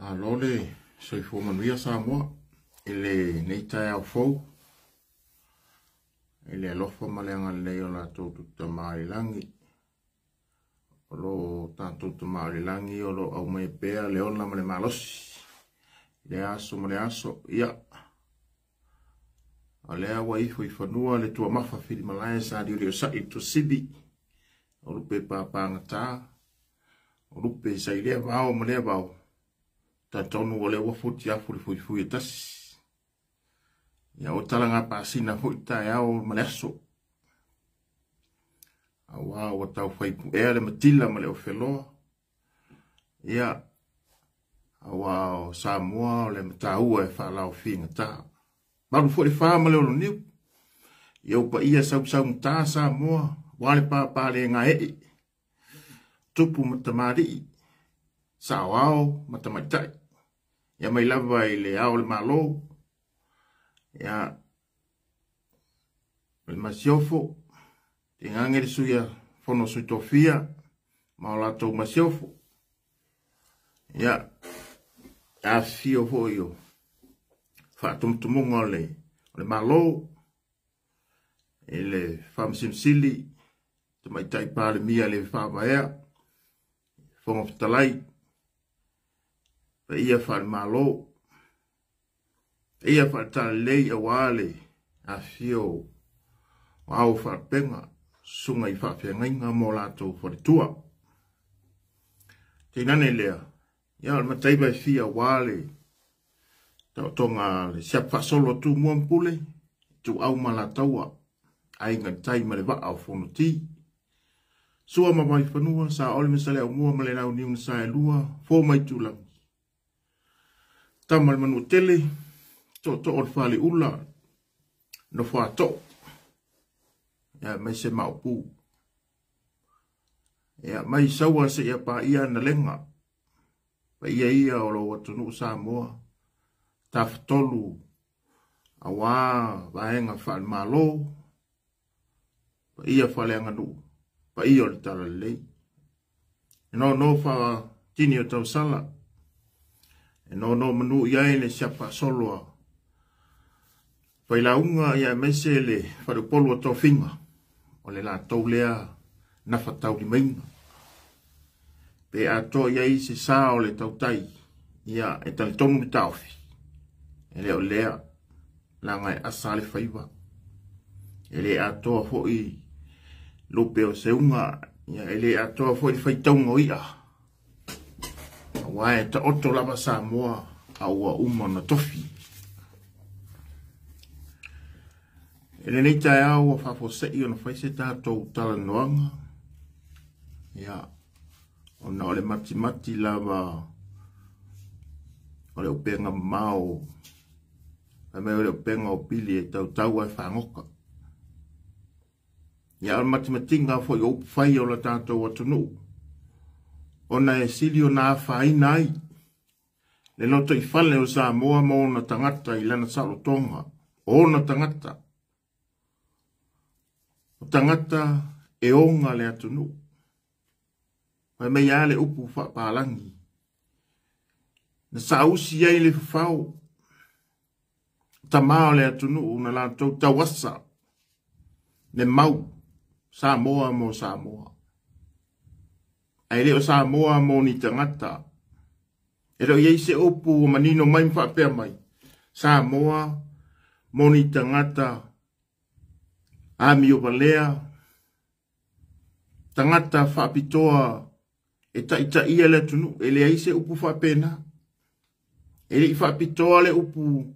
Alole, so fo manuia sa moa, ele nei tai au fou, ele alofa maleanga lei o la tautu ta maarilangi, o lo tātou ta maarilangi, o lo au mai pēa leona male malosi, le aso male aso, ia, a lea wa ifo i whanua le tua mafa whiri malaya sa di o sa i to sibi, o lupe pāpanga tā, o lupe sa i lea vau male vau, ta tonu o le wafuti afu le fui tasi. Ia o talanga pasina hui tae au maleaso. A wao o tau whaipu ea le matila ma le o wheloa. Ia a wao Samoa o le mataua e whaalao whinga tā. Maru fo le whaa ma le olo niu. Ia upa ia sau mta Samoa. Wale pāpāle ngā hei. Tupu matamari. Sa wao matamaitai. Ia mai lava i le ao le malo. Ia le masiofo. Te ngangere suia fono sui tofia. Maolatou masiofo. Ia a fio fo io. Whaatumtumunga le malo. E le whamsimsili. Te maitai pāle mia le whāwaea. Fonga fitalai. Pa ia whal malo. Ia whal talei a wale. A fio. Wao whal penga. Sunga i whawhiangainga mo lato wharitua. Te nane lea. Ia al mataiba i fia wale. Tau tonga le siap whasolo tu muampule. Tu au malataua. Ainga taima le waa au whonuti. Sua mawai whanua. Sa ole mesale au mua male nau niuna sa e lua. Fo mai tulang. Tamal manu tele, to or fali ula, no fa to. Ya mai se maupu. Ya mai sawa se ya pa ia na lenga. Pa ia o lo watunu Samoa. Taftolu. Awa, vaenga fal malo. Pa ia fale anganu. Pa ia o le tala lei. No fa tini o tau sala. E no manu iai le siapa soloa. Pai la unga ia mese le wharupolo o tō whinga. O le la tau lea na whatau li mainga. Pe a tō iai se sā o le tau tai. Ia e tali tonu mi tauwhi. E leo lea la ngai asale whaiva. E le a tō fo i lupe o se unga. Ia e le a tō fo i whaitaunga o ia. Wae ta oto lava Samoa a ua uma na tofi. Ele nei tae au a whafosei o na whaise tātou tala noanga. Ia, o na ole mati lava ole upenga mao. A me ole upenga o pili e tau ai whangoka. Ia, ole mati nga fo i upu whai o la tātou atunu. Ona e sili o nā whai nai. Le noto i whale o Samoa mo na tangata i lana Salotonga. O na tangata. O tangata e onga le atunu. Mai mei ale upu whapālangi. Na sausi ai le whau. Tamao le atunu una lantou tawasa. Le mau. Samoa mo Samoa. Ai leo Samoa mo ni tangata. E reo iei se opu o manino mai mwhapea mai. Samoa mo ni tangata. Ami o Valea. Tangata whapitoa. E taita ia le tunu. E lea se opu whapea na. E lea whapitoa le opu.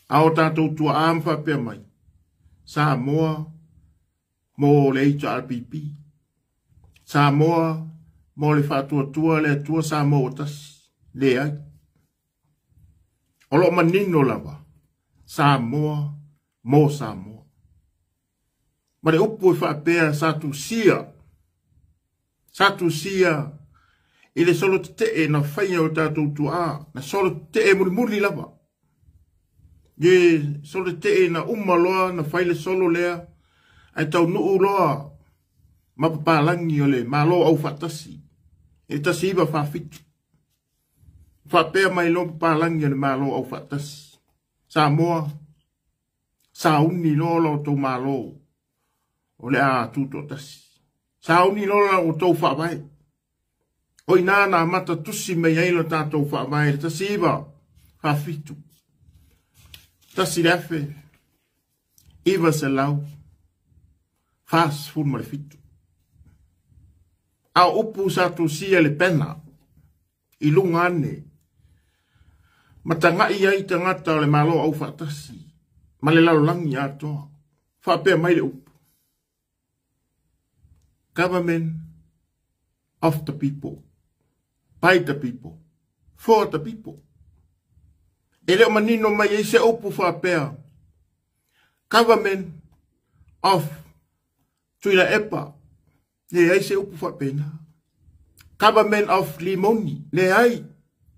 Ao tātou tua am whapea mai. Samoa mo le ita RPP. Samoa, mo le whātua le tua Samoa tas, le ai. Olo manino lava, Samoa, mo Samoa. Ma le upu e whapea satu sia, i le solo te e na whaia o tātou tua, na solo te e muri lava. Ye solo te e na umaloa, na whaile solo lea, ai tau nuu loa, mapapalangi o le malo au fatasi. E tasi iwa whafitu. Whapea mai lo palangi ni malo au whatas. Samoa. Sauni lo lo to malo. O le a tuto tasi. Sauni lo lo to whawai. O inana mata tusi me yailo tato whawai. Tasi iwa. Hafitu. Tasi lefe. Iwa se lau. Fas fun ma le fitu. A upu sa tu sia le pena. I lungane. Matanga ia i tangata le malo au whatasi. Ma le laulangi atoa. Whapea mai le upu. Government of the people. By the people. For the people. E leo manino mai e se upu whapea. Government of Tuila Epa. Le ai se upu whapena. Government of Limoni. Le ai.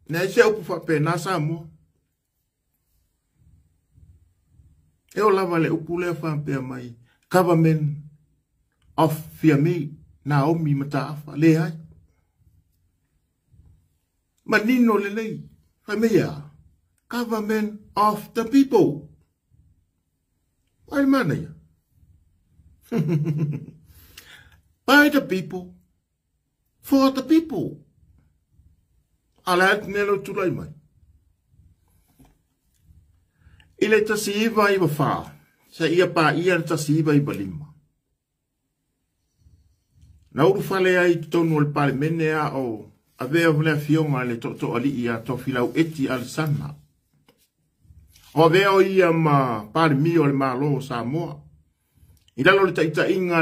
Ne se upu whapena Samoa. E o lava le upu le whapea mai. Government of Fiame. Naomi Mataafa. Le ai. Manino le lei. Whamea. Government of the people. Wai mana ia. By the people, for the people. Ala nelo tulai mai. Ile tasiva iwa wha. Sa ia pa ia tasiva iwa lima. Na uru whale ai tonu al pale mene a o avea vlea fionga le toto ali ia to filau eti al sana. O avea o ia ma pale mio le malo Samoa. I lalo le taita inga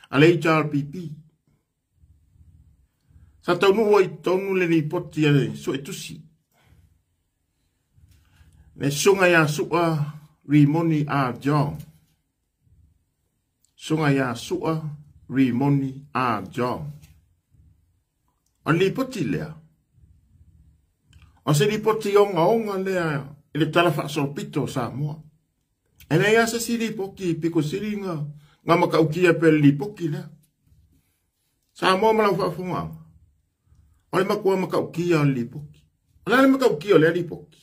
ale HRPP. Sa taunu o i taunu le ni poti ale so etusi. Ne sunga ya sua Rimoni a John. Sunga ya sua Rimoni a John. O ni poti lea. O se ni poti onga lea ele talafa solpito Samoa. Ena ia sa siri poki piko siri nga makaukia pe li poki lea. Samoa malau whafunga. Ole makua makaukia o li poki. Ole makaukia o li poki.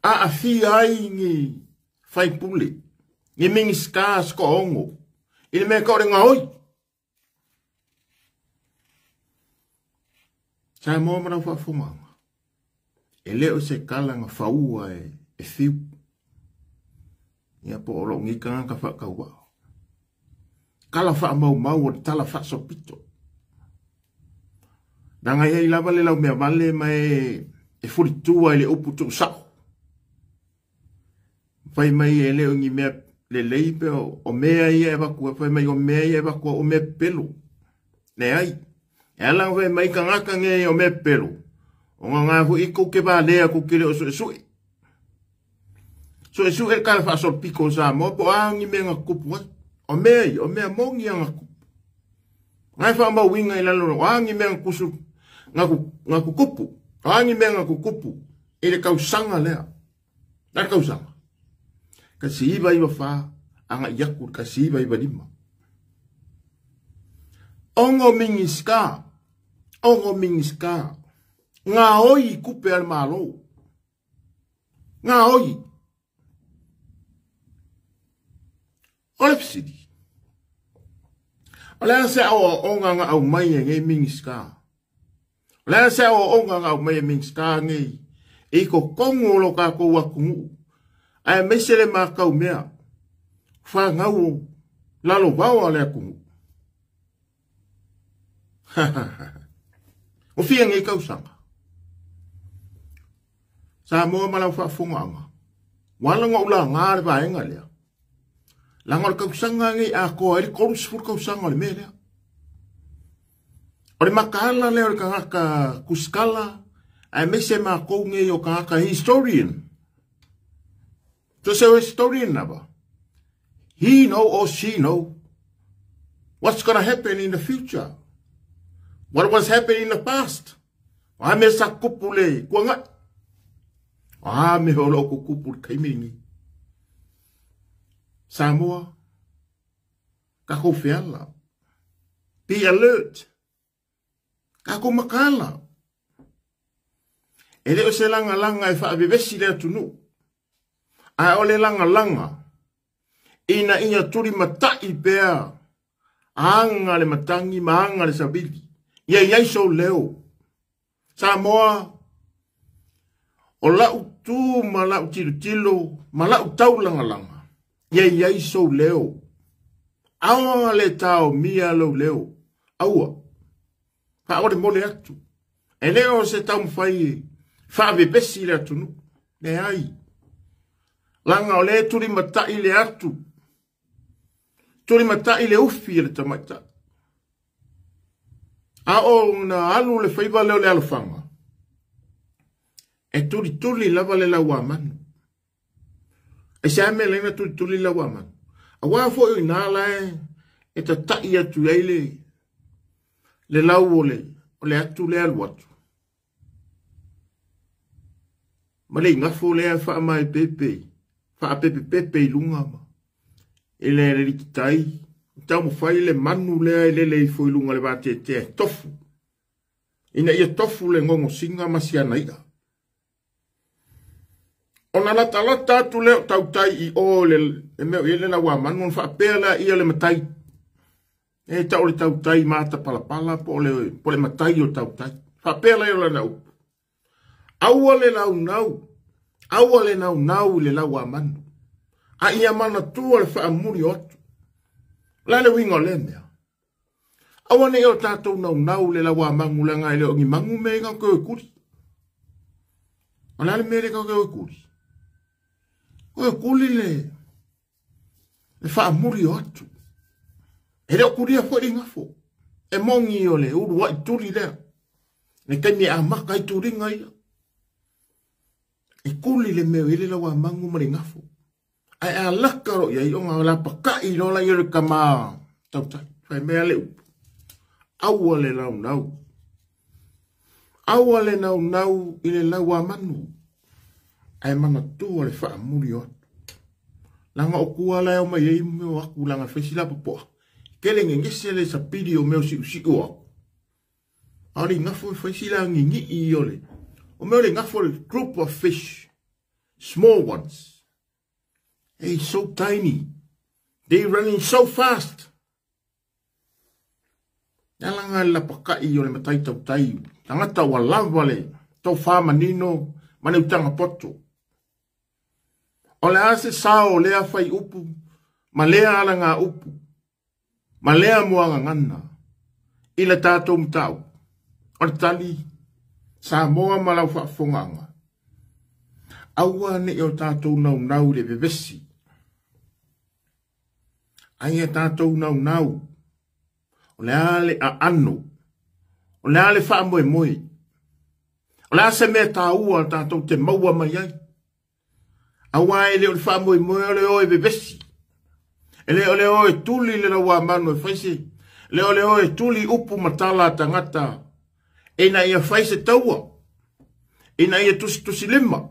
A fi ai ngi fai pule. Ngi mingi ska sko ongo. Ili me kaore nga oi. Samoa malau whafunga. E leo se kala nga faua e fiu. Ia po olo ngi kanga ka whakaua. Kala wha mau o tala wha sopito. Nanga ia i lava le lau mea vale mai e furitua le upu tu sao. Fai mai e leo ngi mea le leipe o mea ia e wakua. Fai mai o mea ia e wakua o mea pelu. Ne ai. E alang fai mai ka ngaka nge o mea pelu. O ngā hu i kuke ba lea kukile o sui. So e su e kala wha sol piko Samoa po aangi me ngā kupu ai. O mea mongi a ngā kupu. Ngai wha mau winga i lalo o aangi me ngā kusu ngā kupu. O aangi me ngā kupu. E le kausanga lea. Nā kausanga. Ka si iwa iwa wha anga iakur ka si iwa iwa lima. Ongo mingi ska. Ongo mingi ska. Ngā oi kupe al malo. Ngā oi. Ole fisidi. Ole ase o onga nga au mai e nge mingiska. Ole ase o onga nga au mai e mingiska nge. E ko kongo lo ka ko wakungu. Ai mesele ma kau mea. Fa ngau lalo vau ale akungu. O fia nge kau sanga. Samoa malau wha funga. Wala ngā ula ngāre vaenga lea. Langar kausanga ngi a ko eri korus fur kausanga le mele. Ore makala le ore kangaka kuskala ai mese ma ko ngi o kangaka historian. To say historian naba. He know or she know what's going to happen in the future. What was happening in the past. Wa me sa kupule kuanga. Ah me holo ko kupul kaimingi. Samoa, kako fiala. Be alert. Kako makala. E le o se langa langa e wha vesi le atunu. A o le langa langa. Ina ia turi matai pea. Anga le matangi, maanga le sabili. Ia iai so leo. Samoa. O lau tu ma lau tilo, ma lau tau langa langa. Ia iai so leo. Awa le tau mia lo leo. Aua. Pa ore mole atu. E leo se tau mwhai. Whawe besi le atunu. Le ai. Langa o le turi matai le atu. Turi matai le ufi le tamaita. A o na alu le whaiva leo le alufanga. E turi lava le lau amanu. E se ame leina turi lau amanu. A wafo i nala e ta tai atu eile. Le lau o le atu le alu atu. Ma le ngafo le a wha mai pepe. Wha pepe i lunga ma. E le rikitai. Tau mo whai le manu le le i fo i lunga le vate te tofu. Ina ia tofu le ngongo singa masiana ia. Ona lata atu leo tau tai i o le meo i le la wa manu wha pēla ia le matai. E tau le tau tai mata pala po le matai o tau tai. Wha pēla i o le nau. Aua le nau. Aua le nau le la wa manu. A ia mana tua le wha amuri otu. La le wingo le mea. Awa ne o tātou nau le la wa mangu le ngai le o ngi mangu me ngau koe kuri. O la le mere kau koe kuri. Koe kuri le wha amuri otu. E reo kuri a fo i ngafo. E mongi o le uru wa i turi lea. Ne kemi a maka i turi ngai. E kuri le meo i le la wa mangu mari ngafo. Ai a lakaro ia i o ngā la pakai rola i ore kama tau tai. Whai mea le upu. Aua le nau. Aua le nau i le lau a manu. Ai mana tua le wha muri o. Langa o kua lai o mai eimu meo aku langa whaisila papoa. Kele ngengese le sa pidi o meo si usi o. Aori ngafo whaisila ngingi i ole. O meo le ngafo le group of fish. Small ones. Hey, so tiny. They running so fast. Nalanga la pakai o le matai tau tai. Tangata wa lava le. Tau whama nino. Mane utanga poto. O le ase sao lea whai upu. Ma lea ala ngā upu. Ma lea muanga ngana. I le tātou mtau. O le tali. Sa moa malau whaafonganga. Aua ne o tātou nau le bevesi. Ai e tātou nau. O le ale a ano. O le ale wha moe. O le ase mea tā ua tātou te maua mai ai. Awa e le o le wha moe o le oe bevesi. E le o le oe tuli le rawa manu e whaise. Le o le oe tuli upu matala tangata. E na ia whaise taua. E na ia tusi lima.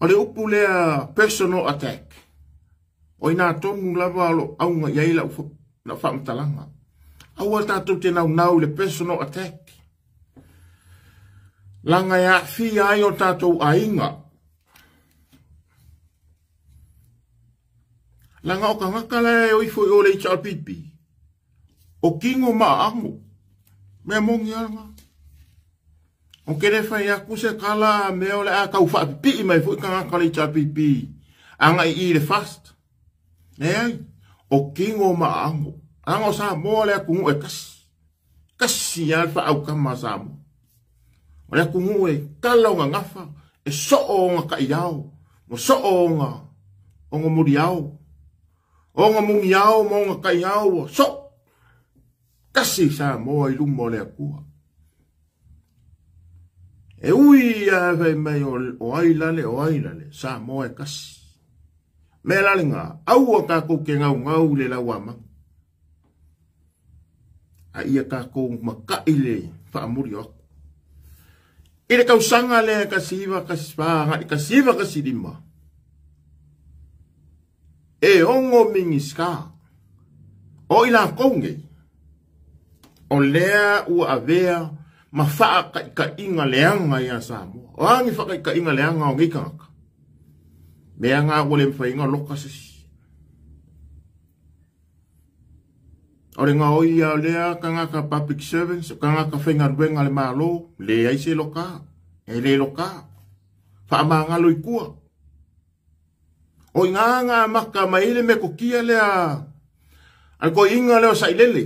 O le upu lea personal attack. O ina tongu lava alo aunga iaila na whamtalanga. Aua tātou te nau le personal attack. Langa ia fi ai o tātou ainga. Langa o ka ngakala o ifo o le HRPP. O kingo maango. Mea mongi anga. O kere whai aku se kala meo le a kau whaapipi i mai fui ka ngakala HRPP. Anga i le fast. Nei, o kingo maango. Anga o sa moa le aku ngu e kasi. Kasi alfa au kama sa mo. O le aku ngu e tala o nga ngafa. E so o nga ka iau. Mo so o nga muri au. O nga mungi au mo nga ka iau. So. Kasi sa moa i lumo le akua. E ui a vei mai o ailale, sa moa e kasi. Me lale ngā, aua kako ke ngau le lau ama. A ia kako makai le whaamuri oku. I le kausanga le kasiva kasipanga, i kasiva kasidima. E ongo mingi ska. O ila konge. O lea ua avea ma faa ka inga leanga ia Samoa. O angi faa ka inga leanga o ngikanga. Mea ngā wale mwhainga loka sisi. Ore ngā oia lea ka ngaka public servants, ka ngaka whainga ruenga le malo, le aise loka, e le loka. Wha maa ngalo i kua. O ngā maka maile me ko kia lea. Al ko inga leo sa ilele.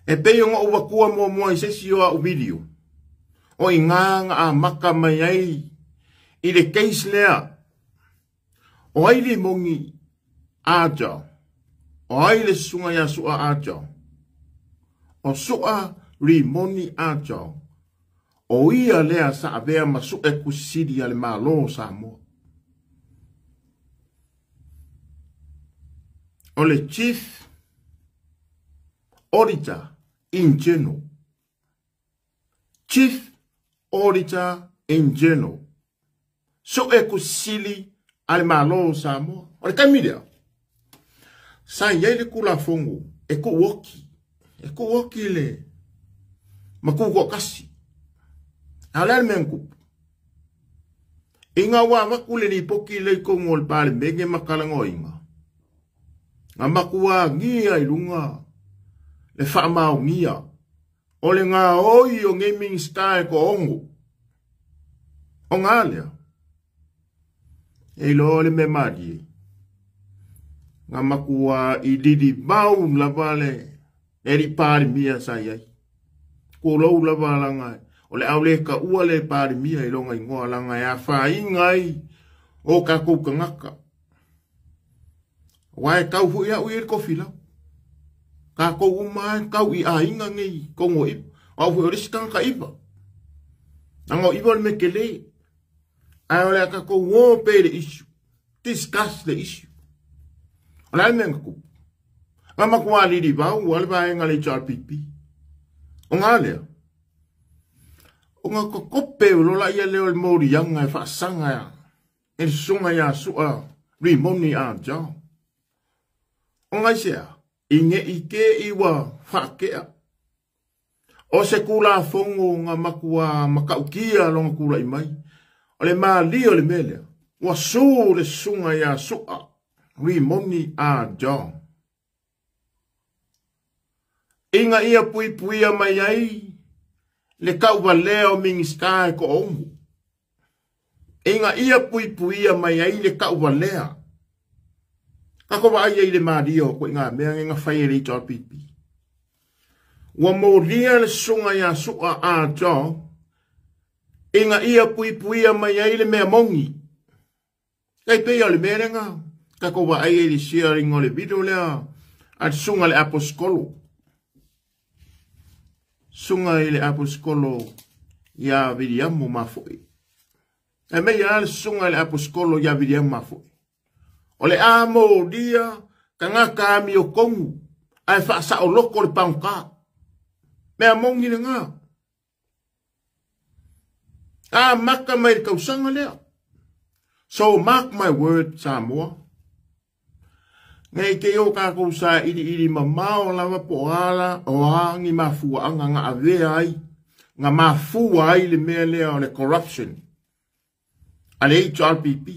E peo ngā ua kua mua i sesi o au video. O ngā maka mai ai. I le case lea. O aile mongi aja. O aile sunga ya sua aja. O sua rimoni aja. O ia lea sa avea masu e kusidi ale malo Samoa. O le chief auditor in general. Chief auditor in general. So e kusili ale malo Samoa. O le kamiria. Sa iei le kula fongu. E ku woki. E ku woki le. Maku ko kasi. Alal mengu. Inga wa makule ni poki le kongol pale mege makalango inga. Nga makua ngia ilunga. Le whaamau ngia. O le ngā oi o gaming style ko ongo. O ngā lea. E lo le me madi. Nga makua i didi mau la vale. Eri pari mia sa iai. Ko lau la valangai. O le au le ka ua le pari mia i longa ingoa langa e a wha ingai o ka kouka ngaka. Wae kau hui a ui e kofi lau. Ka kou umai kau i a inga ngei kongo ipa. Au hui o risi kanga ka ipa. Nango ipa le me kele. Ai o le ka kou ngō pe le issue. Discuss the issue. O le almenga ku. Nga makua li di vau, wale vae nga le charpipi. O ngā lea. O ngā kokope o lola ia leo le mori yanga e whaasanga ya. E sunga ya sua rimoni a jau. O ngai sea, inge ike iwa whaakea. O se kula fongo ngā makua makaukia longa kula i mai. O le maa li o le melea. Wa su le sunga ya sua rimoni a jau. Inga ia pui puia mai ai. Le kau leo mingi sky ko ongu. Inga ia pui puia mai ai le kau lea. Kako wa ai le madio ko inga mea inga whae ri tō pipi. Wa mo lia le sunga ya sua a tō. Inga ia pui puia mai ai le mea mongi. Kai pea le mea renga. Kako wa ai le sharing o le video lea. At sunga le aposkolo. Sunga ile aposkolo ya vidiamu mafoi. E me ya sunga ile aposkolo ya vidiamu mafoi. Ole amo dia kanga kami o kongu. Ai fa sa o loko le panka. Me amongi le nga. Maka mai kausanga lea. So mark my word Samoa. Ngai ke o ka kousa iri mamao lawa po ala o angi mafua anga nga ave ai. Nga mafua ai le mea lea o le corruption. Ale HRPP.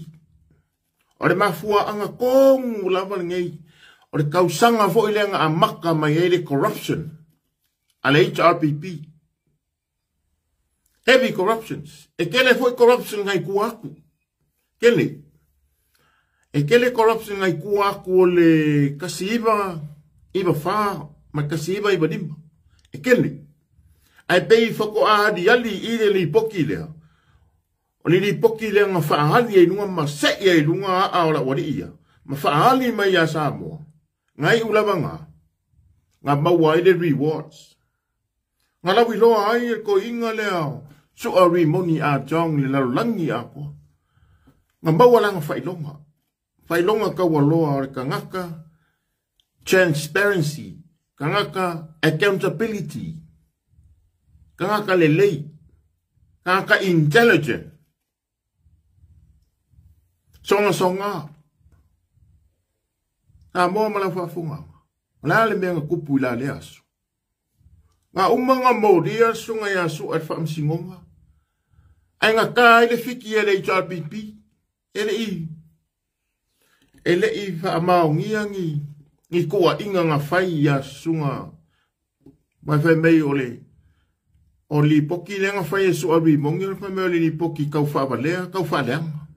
O le mafua anga kongu lawa ngai. O le kausanga fo ile nga amaka mai ai le corruption. Ale HRPP. Heavy corruptions. E kele foi corruption ngai kuaku. Kele. E kele corruption ngai kua ko le kasiba iba fa ma kasiba iba dimba e kele ai pei foko adi ali ile li poki le o li poki le nga fa ali e nunga ma se e nunga a ola wadi ia ma fa ali mai ya Samoa ngai ulabanga nga ma wide rewards nga la wi lo ai ko inga le so a rimoni a jong le la langi a ko nga ma wala nga fa ilonga Failonga ka waloa o kangaka transparency, kangaka accountability, kangaka lelei, kangaka intelligent. Songa. Mo mala fa funga. Wala le menga kupu la le aso. Nga umanga mo dia sunga ya su at fam singonga. Ai nga kai le fiki ele HRPP. Ele I fa mau ngiangi. Ni koa inga nga fai ya sunga. Mai fai mei ole. O li poki le nga fai su abi mongi ole fai mei ole li poki kau fa valea, kau fa leanga.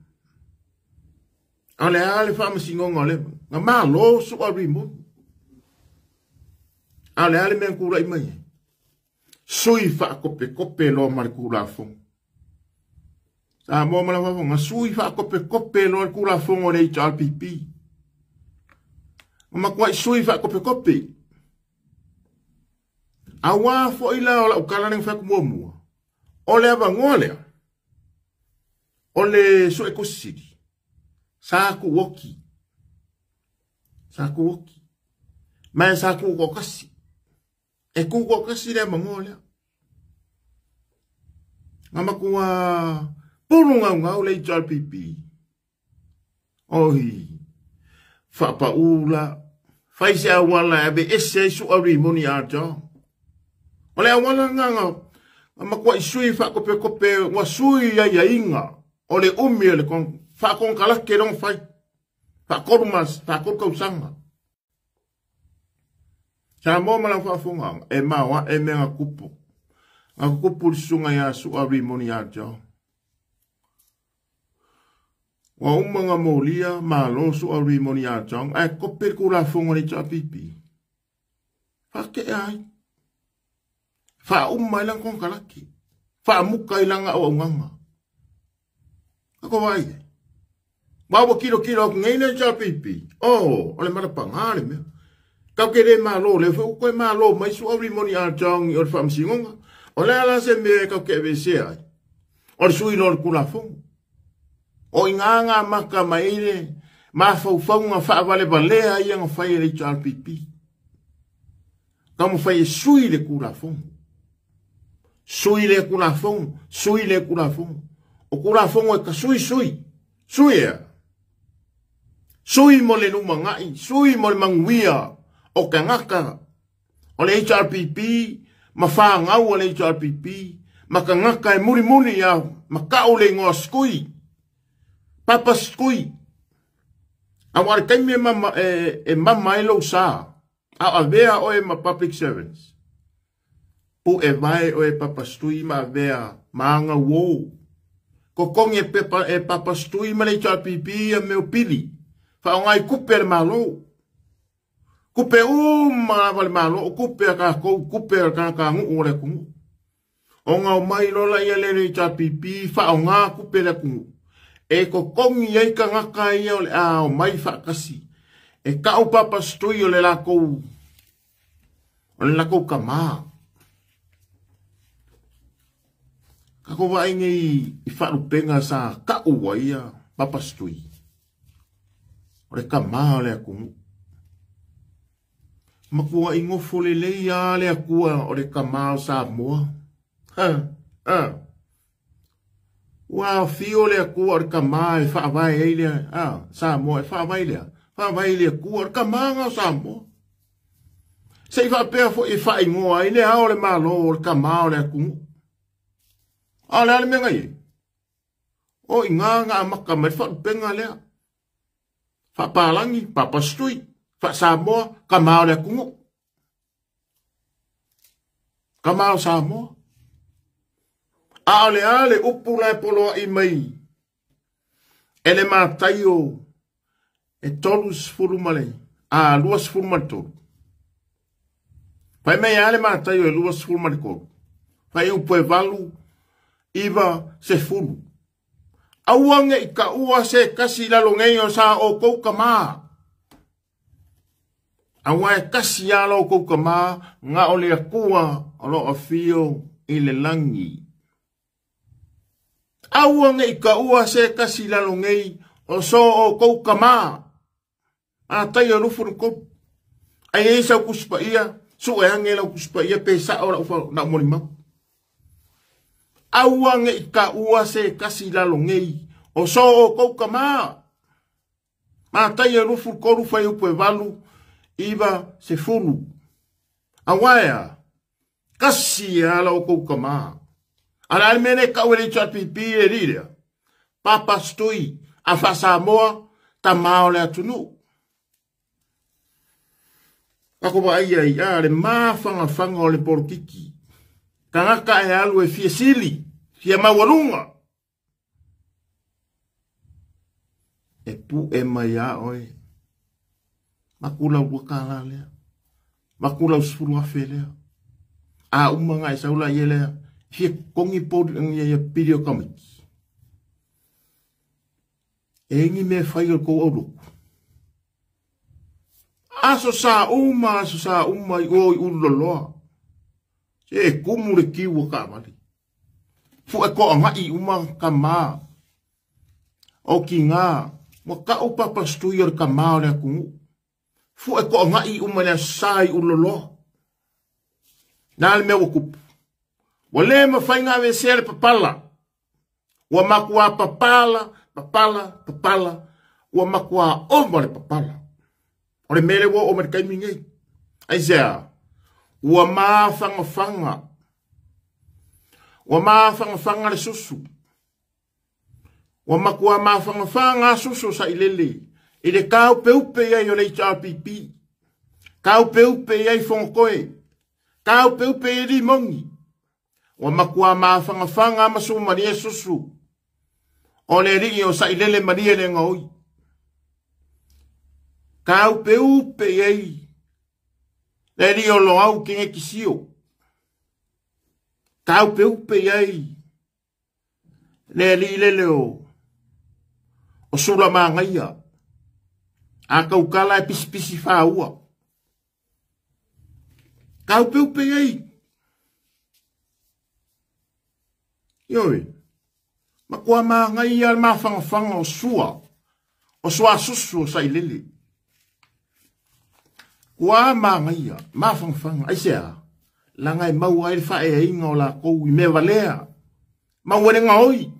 Ale ale fam singonga le. Nga malo su abi mongi. Ale ale men kura imai. Sui fa kope lo mar kura fong. Sa mo mala fa fong. Sui fa kope lo kura fong o le HRPP. Ma kwai sui fa kope. Awa fo ila ola ukala ning fa kumomua. Ole aba ngole. Ole su ekosidi. Saku woki. Mai saku kokasi. E kuko kasi le mangole. Ngama kuwa pulunga ngau le HRPP. Ohi. Fapa ula. Faisi awala abe ese su arimoni ajo. Ole awala nganga. Ngama kuwa isui fa kope wa sui ya inga. Ole ole kon fa kon kala kerong fai. Fa korumas, fa korkausanga. Sa mo malang fafungang, e mawa e menga kupo. Nga kupo sunga ya su arimoni ajo. Wa umanga molia malo su arimoni ajo. E kopir kura fungo ni chapipi. Fake ai. Fa lang kong kalaki. Fa muka ilang awanganga. Ako vai. Bawa kilo ngayon na chapipi. Oh, ole marapang hali me. Kau kere malo le fu ko malo mai su arimoni ajo or fam singonga. Ole ala se me kau kebe se ai. Or sui lor kula fong. O inganga maka maile ma fau nga fa vale balea ia nga fai le HRPP. Kamu fai sui le kula fong. Sui le kula fong. O kula fong e ka sui. Sui e. Sui mo le numangai, sui mo le manguia. O kangaka. O le HRPP, mawhangau o le HRPP, makangaka e muri ya, makao le ngoa skui. Papa skui. Awar kaime mama mama elo sa. A vea o e ma public servants. Pu e vai o e papa skui ma vea maanga wo. Kokong e papa skui ma le HRPP a meo pili. Fa ngai kuper malo. Kupe ma vale malo, kupe ka ngu ore kungu. O ngau mai lola ia le HRPP, fa o ngā kupe le kungu. E ko kongi ei ka ngaka ia o le o mai fa kasi. E ka o papa stui o le lako ka maa. Ka ko wa ingi I fa rupenga sa ka ua ia papa stui. O le ka maa o le kungu. Makua ingofo le leia le akua o le kamao sa moa. Wa fio le akua o le kamao e whaavai eile. Sa moa e whaavai lea. Whaavai le akua o le kamao sa moa. Se I whaapea fo I whaingoa I le hao le malo o le kamao le akungu. Ale ale menga ye. O inganga amaka me whaapenga lea. Whaapalangi, papastui. Fa Samoa, kamao le kungu. Kamao Samoa. Ale upula e polo I mai. Ele mataio e tolus furumale. Luas furumato. Pai mei ale mataio e luas furumato. Pai upo e valu iva se furu. Auange I ka ua se kasi lalongei o sa o kou kamaa. Awa e kasi alo kou kama nga o le akua o lo afio I le langi. Awa nga I ka ua se kasi lalongei o so o kou kama. A tai o lufu nuko. Ai e sa kuspa ia. Su e ange la kuspa ia pe sa o la ufa na molimau. Awa nga I ka ua se kasi lalongei o so o kou kama. Ma tai o lufu koru fai upo e valu. Iba se fulu. Awaya. Kasi ala o kou kama. Ala mene kawele chat pipi e rire. Papa stui a fasa moa ta mao le atunu. Ako ba ia ia le mafanga fanga o le porkiki. Kangaka e alu e fie sili, fie mawalunga. E pu e mai a oi. Makula wakala lea. Makula usfuru afe lea. A umanga e saula ye lea. Fie kongi podi ngi ya video kamiki. E ingi me fai o kou oru. Aso sa uma i oi uloloa. E kumu le kiwa ka mali. Fu e ko anga i uma ka maa. O ki ngā. Mo ka o papa stui or ka maa le kungu. Fu e ko anga i uma le sai uloloa. Nā le mea wakupu. Wa le ma fai ngā we sere papala. Wa makua papala. Wa makua oma le papala. O le mele wo o me kai mingei. Aisea. Wa mafanga. Wa mafanga le susu. Wa makua mafanga susu sa ilele. Ile kau peupe ya yo le chapipi. Kau peupe ya fonkoe. Kau peupe ya di mongi. Wa makua mafanga masu mani susu. O le ringi o sa ilele mani le ngoi. Kau peupe ya le rio lo au kinge kisio. Kau peupe yai. Le li le leo. O sula mangaya. A kau kala e pisi faua. Kau peupe yai. Yoi. Makua mangaya mafanga o sua. O sua susu sa ilili. Kua mangaya, mafangfang, aisea, langai mau ai fa e inga o la kou I me valea. Mau ere ngoi.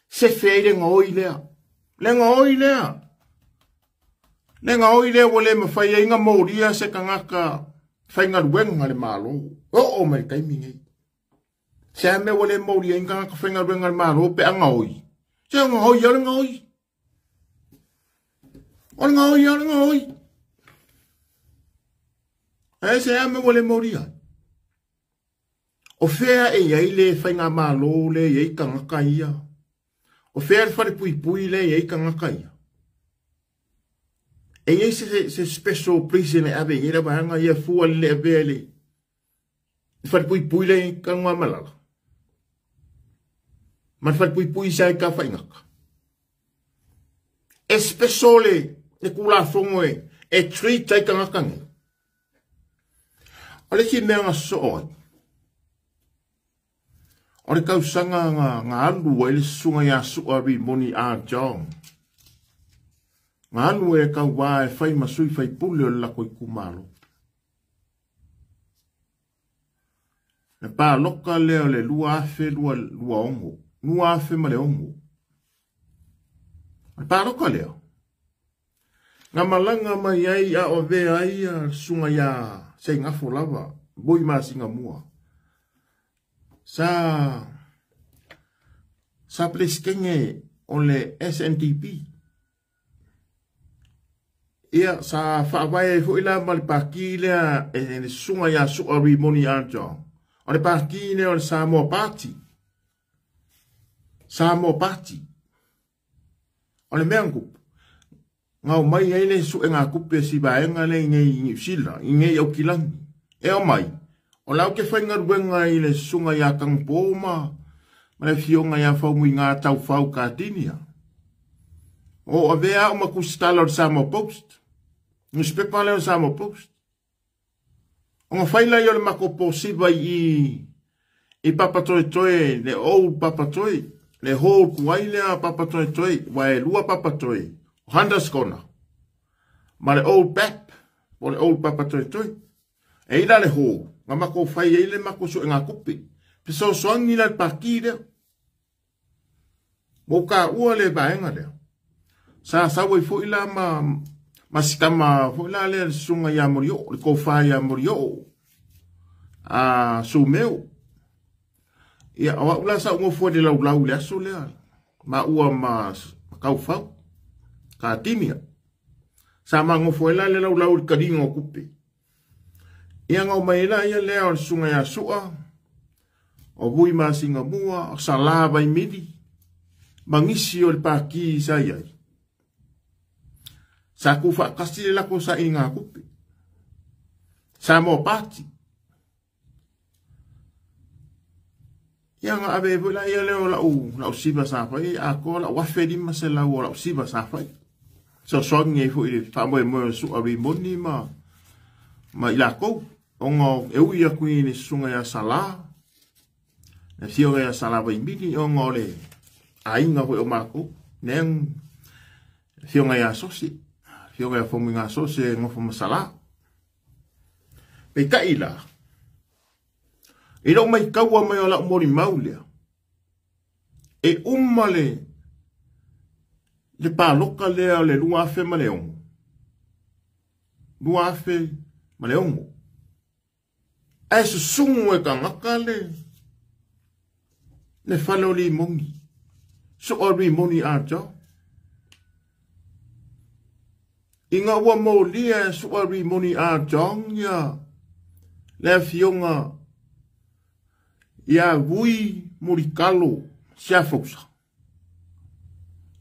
Se feire ngoi lea. Le ngoi lea. Le ngoi lea wale ma fai e inga mauria se kangaka fai ngaruenga le malo. O mai kai mingi. Se me wale mauria inga kangaka fai ngaruenga le malo pe a ngoi. Se ngoi, ala ngoi. Ala ngoi, ala ngoi. Ese ame wale moria. O fea e iai le whainga malo le iai kangaka ia. O fea le whare pui le iai kangaka ia. E iai se special prison e ave ira bahanga ia fua le ave le. Whare pui le iai kangua malala. Ma whare pui sa e ka whaingaka. E special le kula fongo e treat tai kangaka nge. Ole ki mea ngā sooi. Ole kausanga ngā anu e le sunga ia suari moni a jong. Ngā anu e kau wā e whai masui whai pule o lako I kumalo. Ne pā loka leo le lua afe lua ongo. Lua afe ma le ongo. Ne pā loka leo. Ngā malanga mai ai a o vea ai a sunga ia se ngafo lava, boi ma singa mua. Sa pleskenge o le SNDP. Ia sa whaawai fu ila malipaki lea e sunga ia suari moni anjo. O le paki ne o le Samoa Party. Samoa Party. O le meangup. Ngau mai ai le su e ngā kupe si vaenga le ngei sila, ngei au kilangi. E o mai, o lau ke whainga ruenga I le sunga ia kangpoma, ma le fionga ia whaumui ngā tau whau kātinia. O a vea o makustala o Samoa Post. Newspaper le o Samoa Post. O ngā whaila I o le mako posiva I papatoe le old papatoe, le whole kuai lea papatoe, wa e lua papatoe. Handas kona. Ma le old pap, o le old papa toi. E ila le ho, nga mako fai e le mako so ngā kupi. Piso soangi la paki leo. Mo ka ua le vaenga leo. Sa sawa I fu ila ma sikama fu ila le sunga ya morio, le ko fai ya morio. a sumeu ia awa ula sa ngofo de lau le aso le ma ua ma kaufau ka timia sa ma ngofo ela le lau kadingo kupe ia ngau mai la ia le o sunga ya sua o bui ma singa mua o salava i midi mangisi o le paki sa iai sa kufa kasi la ko sa inga kupe sa mo pati ia nga ave vola ia le o la usiba sa fai a ko la wafedi ma se la o la usiba sa fai so nge fu i fa mo su abi moni ma ila ko ongo e uia kui ni sunga ya sala na fio ya sala vai mini ongo le ainga o mako nen fio ya sosi fio ya fominga sosi ngofo masala pe kaila ilo mai kaua mai ola mori maulia e umale le paloka lea le luafe maleongo luafe maleongo ai su sungu e kangakale le faloli mongi so ori moni aja inga wa molia so ori moni aja ya le fionga ia vui murikalo siafosa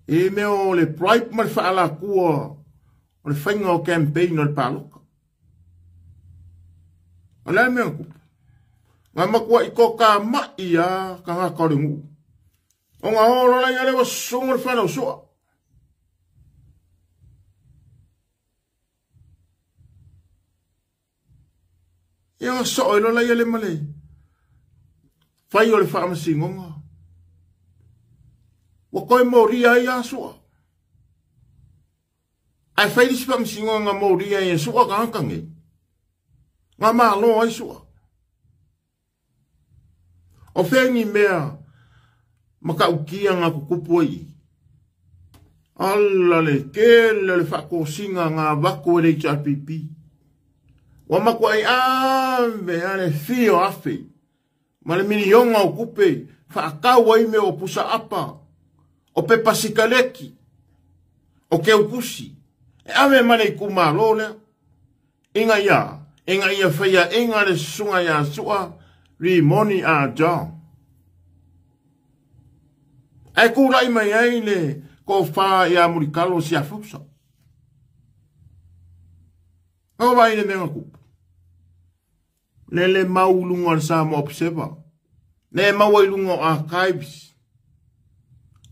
e meo le pride mal fa ala kua o le fainga o campaign o le paloka ala mea kupu nga makua i koka ma ia ka nga koringu o nga horo la yale wa sungu le whanau sua ia nga so ilo la yale malei fai o le wha amasingonga. Wa koe mauria ia sua. Ai fai disi wha amasingonga mauria ia sua ka hankange. Nga maa loa ai sua. O whengi mea maka ukia nga kukupu ai. Alla le kele le wha kosinga nga wako e HRPP. Wa makua ai ame ane fio afe. Ma le minionga o kupe, whaakaua ime o pusa apa, o pe pasikaleki, o ke ukusi. E ame mane kumalo lea, inga ia whaia inga le sunga ia sua, ri moni a jao. Ai kura ima iai le, ko wha ia murikalo si a fusa. Kau vai le menga kupe. Lele maulunga le sa mo observa. Le maulunga o archives.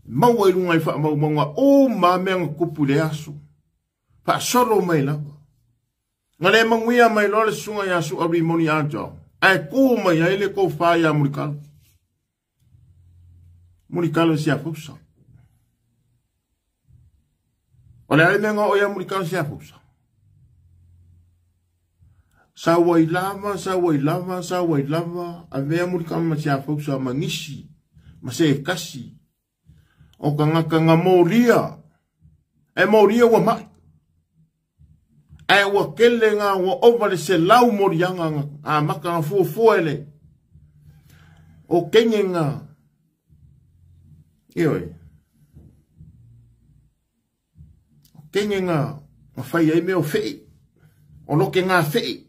Maulunga i wha maulunga o ma menga kupu le asu. Wha solo mai lava. Nga le manguia mai lole sunga ya su abri moni aja. Ai ku mai ai le ko wha ya murikalo. Murikalo si a fusa. O le ale menga o ya murikalo si a fusa. Sa wai lava, a vea murikama ma sia fausa mangisi, ma se kasi, o kanga moria, e moria wa mai, e wa kele nga wa ovale se lau morianga a maka nga fuofuele, o kenye nga, ioi, o kenye nga, ma fai e meo fei, o loke nga fei,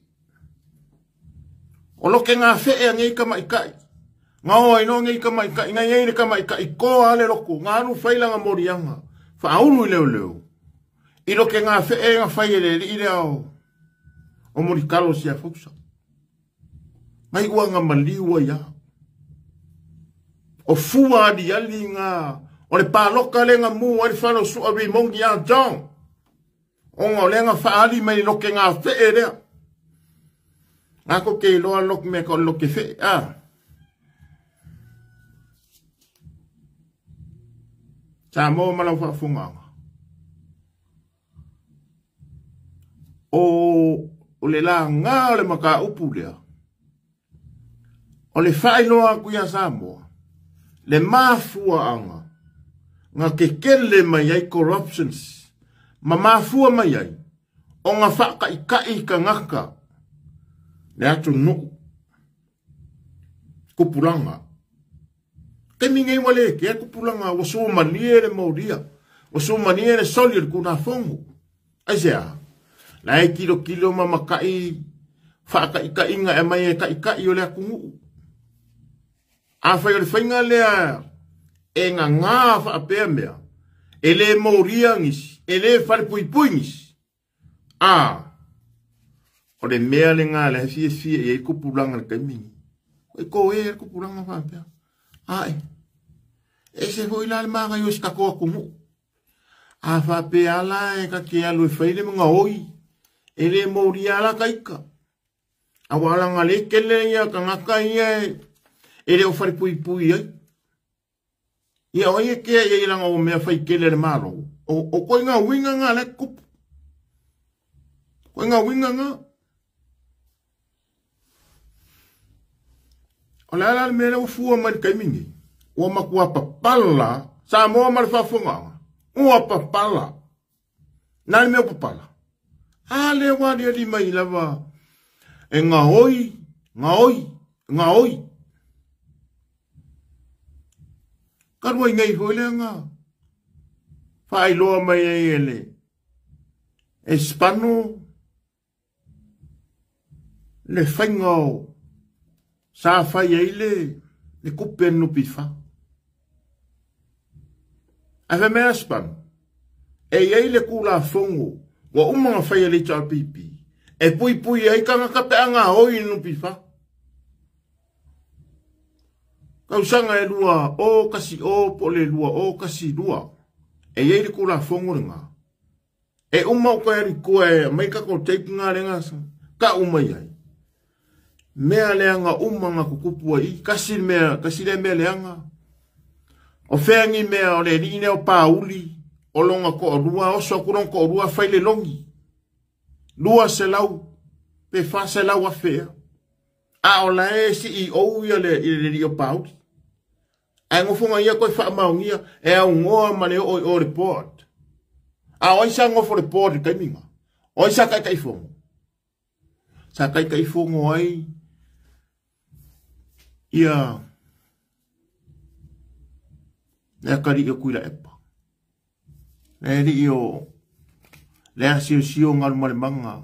o loke ngā whee ngei ka maikai. Ngā oa ino ngei ka maikai. Ngā eire ka maikai. Ko ale loko. Ngā anu whailanga morianga. Whaunu i leo leo. I loke ngā whee ngā whaile i leo. O murikalo si a fausa. Ngai ua ngā maliua ia. O fua di ali ngā. O le pāloka le ngā mua i whanau sua ri mongi a jong. O ngā le ngā whaali mai loke ngā whee lea. Ako ke loa lok me ko lok ke fe Sa mo malau fa funga. O le la nga le maka upu lea. O le fai loa ku ya Samoa. Le mafua anga. Nga ke kele mai ai corruptions. Ma mafua mai ai. O nga whaka i ka ngaka. Le atu nuku. kupulanga. Ke mingai wale ke kupulanga wasu maniere modia. Wasu maniere solid kuna fongo. Aisea. Lai kilo mama kai fa ka inga e mai ka i ole kungu. A fa le fainga le e nga fa pe mea. Ele moriangis, ele fal puipuingis. O de mea le ngā le fie e kupulanga le kaimini. E ko e kupulanga fa pe. E se foi la le manga yo ska ko kumu. A fa pe ala e ka ke alu e faile mga oi. Ele moria la kaika. A wala nga le kele ia ka ngaka ia ele o fal puipui ai. Ia oie kea ia ilanga o mea fai kele le maro. O koe ngā winga ngā le kupu. Koe ngā winga ngā. O le ala le mele o fua mani kaimingi. Ua makua papala. Sa moa mali whafunga. Ua papala. Nani mea papala. Ale wadi ali mai lava. E ngā oi. Ngā oi. Ngā oi. Karua ngai hole nga. Fai loa mai ele. E spano. Le whaingau. Sa fai eile. Le kupe no pifa. Awe mea spano. E eile kula fongo. Wa umanga fai ele chal pipi. E pui ai kanga kape anga hoi no pifa. Kau sanga e lua o kasi o pole lua o kasi lua. E yeiri kula fongo ringa. E umau ka eri kua mai kako teipi ngā renga sa. Ka umai ai. Mea leanga umanga kukupua i. Kasi le mea leanga. O whengi mea o le rine o pauli. O longa ko o rua. O so kurong ko o rua whaile longi. Lua se lau. Pe wha se lau a whea. A o la e si i ou ia le rio pauli. Ai ngofonga ia koe wha maungia. E au ngoa mane o report. A oisa ngofo report kaiminga. Oisa kai fongo. Sa kai fongo ai. Ia. Lea kari i o kuila epa. Lea ri i o. Lea sio ngaru mare manga.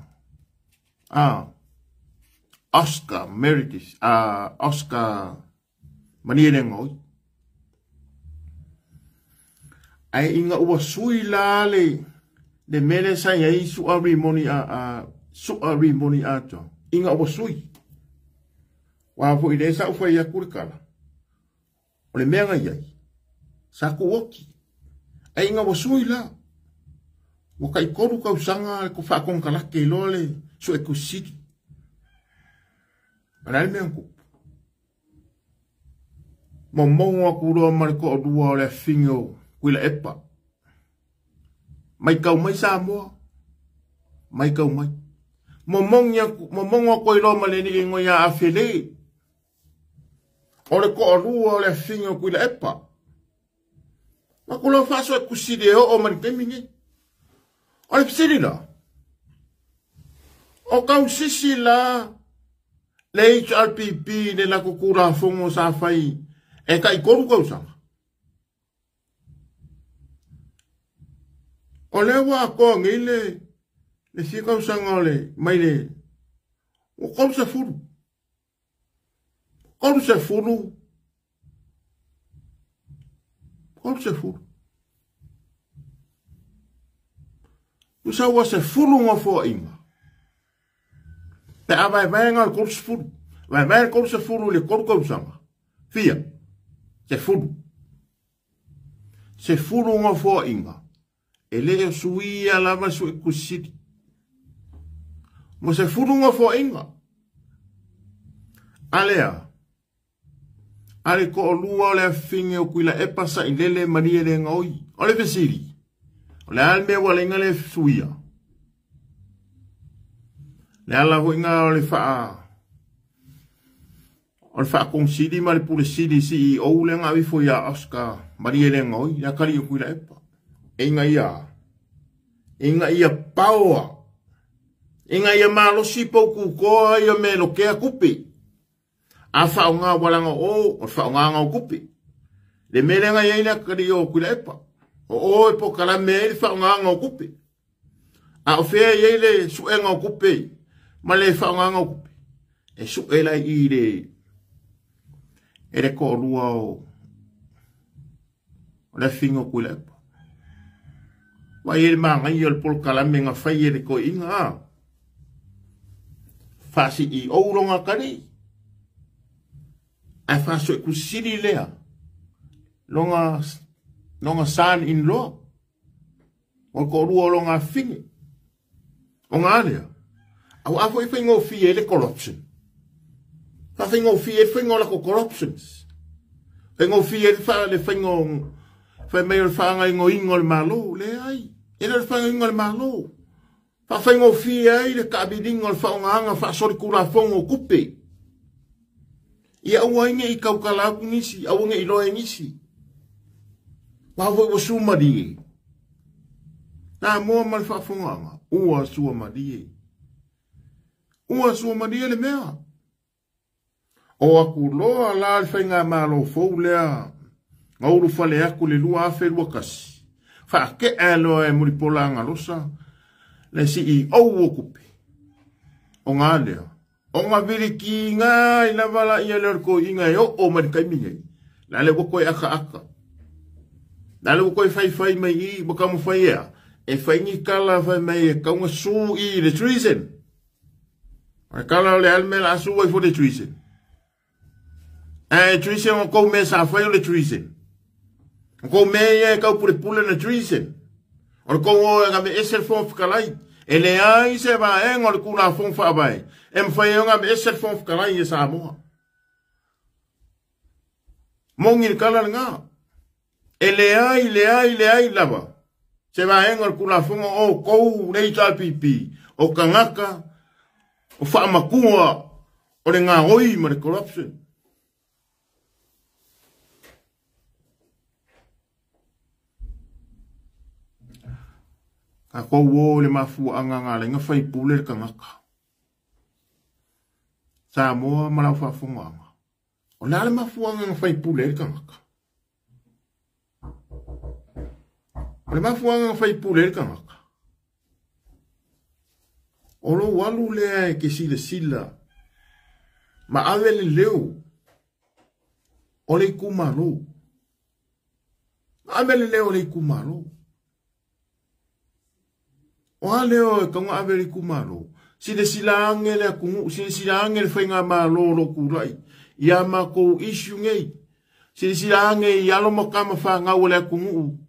Oscar Meredith. Oscar maniere ngoi. Ai inga ua sui lale. De mele sa yai suari moni ato. Inga ua sui. Wafo i lesa ufa ia kurikala. O le mea yai. Sa ku oki. Ai inga ua sui la. Waka i koru kau sanga ko whakong kalake lole. So e kusiki. Anai mea kupu. Momongo a kuroa mariko o dua o le fingo. Kuila epa. Mai kau mai sa moa. Mai kau mai. Momongo koi lo maleni ingo ya afele. Ole ko orua ole fingo kuila epa. Makulo faso e kuside o mani temingi. Ole pisiri la. O kau sisi la. Le HRPP ne la kukura fongo sa fai. E ka ikoru kau sama. O le wa ko ngile le fika usanga ole mai le o ko se furu usa wa se furu ngo fo inga pe ava vai ngal ko se furu vai ko se furu le ko usanga fia se furu ngo fo inga ele suia lava su kusiti. Mo se furunga fo inga. Alea. Ale ko olua ole finge o kuila e pasa i lele maria le ngoi. Ole pesiri. Ole alme wale ngale suia. Le ala ho inga ole faa. Ole faa kong sidi mali pule sidi si i ou le ngawi fo ya Oscar maria le ngoi. Ya kari o kuila epa. Inga ia paua. Inga ia malo si poku koa ia me lo kea kupi. A whaonga walanga o whaonga ngā kupi. Le melenga yeina kari o kulepa. O e po kala mele whaonga ngā kupi. A o whea yeile sue ngā kupi. Ma le whaonga ngā kupi. E sue lai i le. E le ko rua o. O le whingo kulepa. Wa yeile maa ngai o le polo kala me ngā whai e le ko inga. Whasi i ouronga kari. Ai whaso e kusiri lea. Longa son in law. O ko rua longa whingi. O ngā lea. Au afo e whingo fie le corruption. Fa whingo fie whingo lako corruptions. Whingo fie le whingo. Whai mei o le whanga ingo ingo le malo. Le ai. E le whanga ingo le malo. Fa whingo fie ai le kabidingo le whaonga anga wha sori kura whongo kupe. Ia aua inge I kaukalaku ngisi, aua inge I loe ngisi. Wawo iwa sumari. Nā mua mali whafunganga, ua sumari. Ua sumari le mea. O aku loa la le whainga malo fau lea. Ngauru whale aku le lua afe lua kasi. Whaake e loa e muripolanga losa. Le si I au o kupe. O ngā lea. O ngā viri ki ngā I la wala I alor ko I ngā o marikai mingai. La le wako e aka. La le wako e whai mai I wakamu whai ea. E whai ngi kala whai mai e kaunga su I le treason. E kala le almela asu wai fo le treason. E treason o kou mea sa whai o le treason. O kou mea e kau pule na treason. O kou o e ngā me esel fōn whikalai. E le ai se wa e ngā le kūna fōn whaabai. E mwhai o ngā me esel fōn whikalai e sa moa. Mongi le kala ngā. E le ai lava. Se wa e ngā le kūna fōn o kou nei talpipi. O kangaka. O whaamakua. O le ngā hoi ma le corruption. A kou o le mafua anga ngā le ngā whai pule le kangaka. Sa moa malau whafunga anga. O le mafua anga ngā whai pule le kangaka. O le mafua anga ngā whai pule le kangaka. O lo walu lea e ke sila. Ma awe le leo. O le kumaro. Ma awe le leo le kumaro. O leo e kaunga averi kumaro. Sile sila angele akungu. Sile sila angele whainga maa lolo kurai. Ia mako isyu ngei. Sile sila angele i alo makama whanga wale akungu.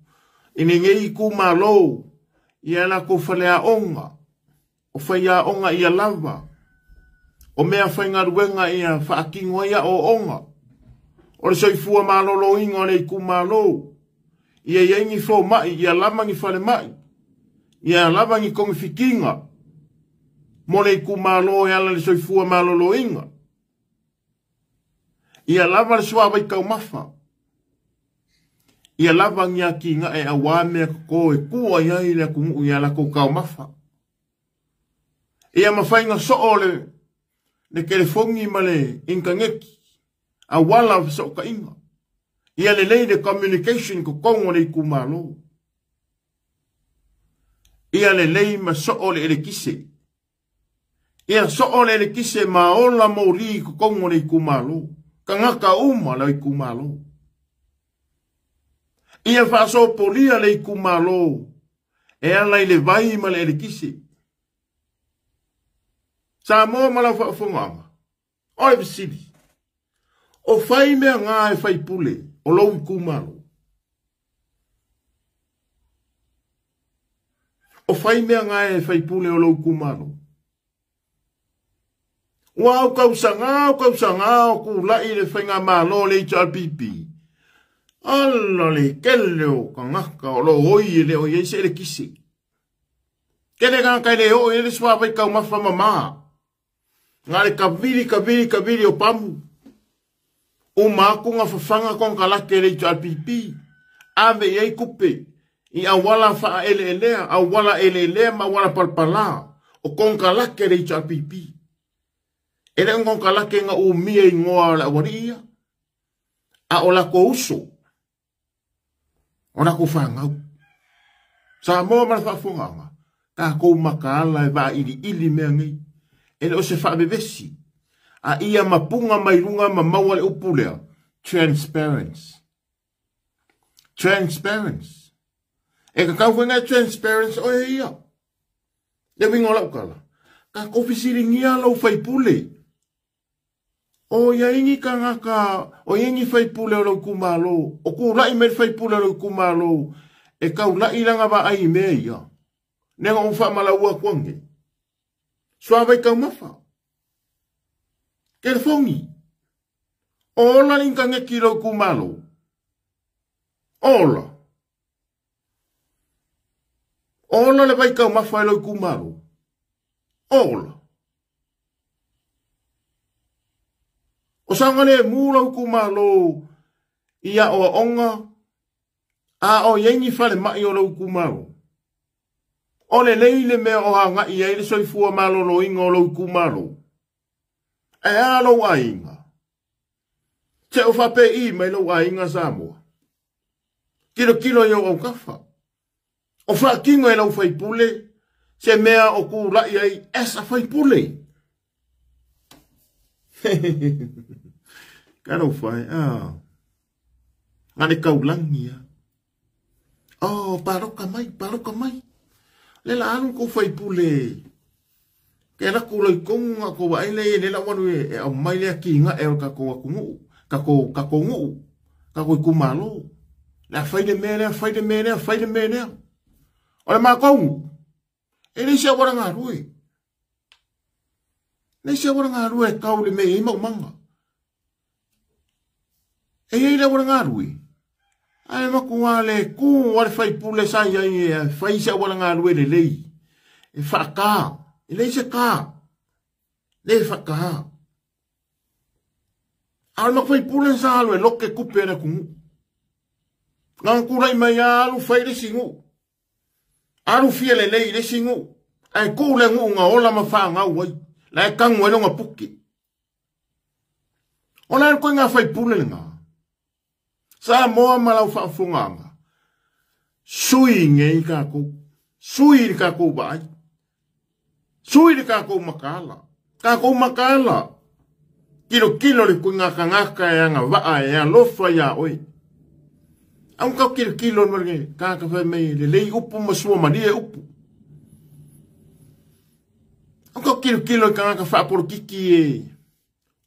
Ine ngei kumaro. Ia la ko whalea onga. O whaia onga ia lava. O mea whainga ruenga ia whaakingwa ia o onga. O le soifua maa lolo inga le kumaro. Ia yengi fo mai. Ia lamangi whale mai. Ia lavangi kongi whikinga. Mole ku malo e ala le soifua malolo inga. Ia lava le suawa I kau mafa. Ia lavangi a ki nga e awame ko e kua iai le kumu ia la ko kau mafa. Ia mawhainga soo le telefongi ma le inka ngeki. A wala so ka inga. Ia le leide communication ko kongo le ku malo. Ia le lei ma so'o le kise. Ia so'o le kise ma ola mori ko kongo le kumalo. Kangaka uma le kumalo. Ia faso polia le kumalo. E ala le vai ma le kise. Sa mo ma la funganga. O le bisidi. O fai mea ngā e fai pule. O lau kumalo. O fai mea ngā e fai pule o lau kumaro. Ua au kausanga o kulai le whainga malo le i pipi. Ala le kele o kangaka o lo hoi le o iese le kisi. Kele kai le o ele swa vai kau mafa mama. Ngā le kaviri o pamu. O māku ngā whawhanga kong kalake le i pipi. Ave iei kupe. I awala fa elelea, awala elelea ma wala palpala. O konga lake re i pipi. E le ngon kala ke nga o mia ingoa la waria. A o la ko uso. Ona ko whangau. Sa moa mana whafunganga. Ka kou makaala e wa ili mea ngai. E le o se whabewesi. A ia mapunga mairunga ma maua le upulea. Transparency. Transparency. E ka kauwhenga transparency o e ia. Le wingo lau kala. Ka kofisiri ngia lau whaipule. O ia ingi ka ngaka. O ingi whaipule o lau kumalo. O ku lai me whaipule o lau kumalo. E kau lai langa wa ai mea ia. Nenga o whamala ua kwange. Suawai kau mafa. Kere fongi. Ola linka ngeki lau kumalo. Ola. Ola le vai kau mafa lau kumalo. Ola. O sangane mula kumalo. Ia o onga. A o yengi fale mai o lau kumalo. O le leile mea o hanga ia ile soifua malo lo inga o lau kumalo. E alo ainga. Te o whape i mai lau ainga Samoa. Kilo yo au kafa. O whakingo e lau whaipule. Se mea o ku lai ai esa whaipule. Karo whai. Ngane kaulangia. Oh, paroka mai. Le la anu ko whaipule. Ke la kuloi konga ko wa ele le la wanu e au mai le ki nga e ka ko kungu. Ka ko ngu. Ka ko kumalo. La faide mene. Ole ma kongu. Ele se wara nga rue. Ne se wara nga rue ka ule me i mau manga. E ele wara nga rue. Ai makuale ku wale whaipule sa ia whai se wara nga rue le lei. E whaka. Ele se ka. Le whaka. Ai makuale sa alu e loke kupe na kungu. Ngang kurai mai alu whai le singu. Alu fia le lei le singu. Ai kou le ngu nga ola ma wha nga uai. La e kangu e longa puki. Ona e koe ngā whaipule le ngā. Sa moa malau whaafunganga. Sui nge i kākou. Sui i kākou bai. Sui i kākou makala. Kākou makala. Kilo le koe ngaka e anga waa e a lofa ia oi. Ang kau kilo nge kaka whai mei le lei upu masua mani e upu. Ang kau kilo kaka whaaporo kiki e.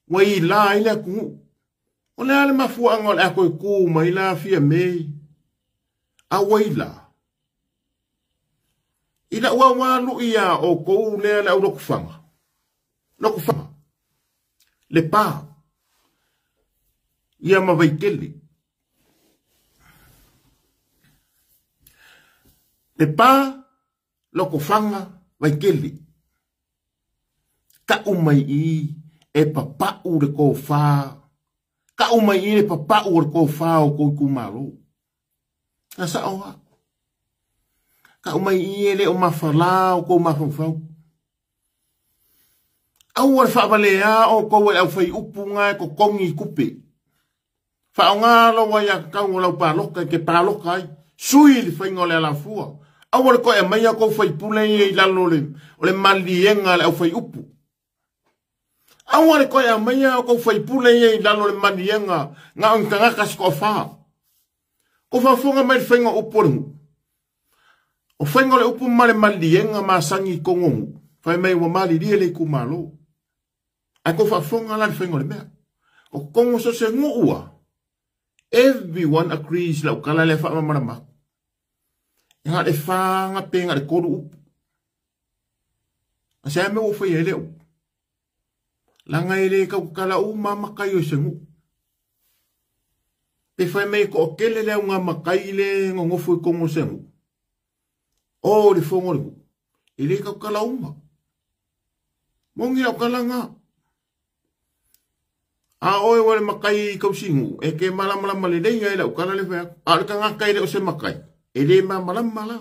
Wai la ile kungu. O le ale mafua anga le ako e kū mai la fia mei. A waila. Ila wawalu ia o kou lea le au lokufanga. Lokufanga. Le pā. Ia mawaikele. Le pā lokufanga waikele. Ka umai i e papau le kou whaa. Ka umai i e papau le kou whaa o kou kumalo. Ka sa oha. Ka umai i e le o mawhala o kou mawhawhau. Au ar whaabalea o kou e au whai upunga e ko kongi kupe. Whao ngalo wai a kaungo lau pāloka ke pāloka ai. Sui li whaingo le ala fua. Au ar koe e mai a kou whai pule i lalo le o le malienga le au whai upu. Au ar koe e mai a kou whai pule i lalo le malienga ngā unkangaka sko whaa. Ko whafunga mai whaingo uporingu. O whaingo le upu male malienga ma sangi kongongu. Whai mai wa mali rie le kumalo. Ai ko whafunga la le whaingo le mea. O kongo so se ngua. Everyone agrees la ukala le wha mamarama. Nga le whanga penga le koru upu. A se me o whai ele upu. Langa ele ka ukala u mamakai o se ngu. Pe whai mei ko o kele leo ngā makai le ngongofu i kongo se ngu. O le whongo le ngu. Ele ka ukala uma. Mongi la ukala ngā. A oe wale makai i kausingu. E ke malamalama le lenga e la ukala le whea. A le ka ngā kai le o se makai. E le malamalama la.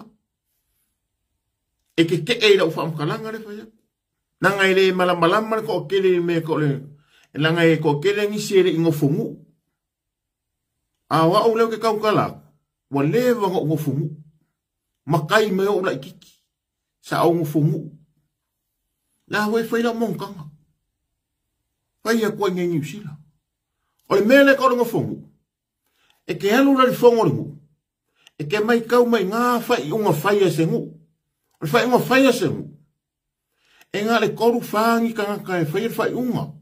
E ke e la uwha amkalanga le whea. Nanga ele malama ko kele me ko le. Langa e ko kele ngi sere ingo fungu. Awa o leo ke kaukala. Wa lewa ngo fungu. Makai me o la kiki. Sa o fungu. La we foi la monkanga. Vai a ko ngi sila. O mele ko ngo fungu. E ke alu la fongo ngo. E ke mai kau mai nga fai unga fai a sengu. O fai unga fai a sengu. E ngā le koru whāngi ka ngaka e whai whai unga.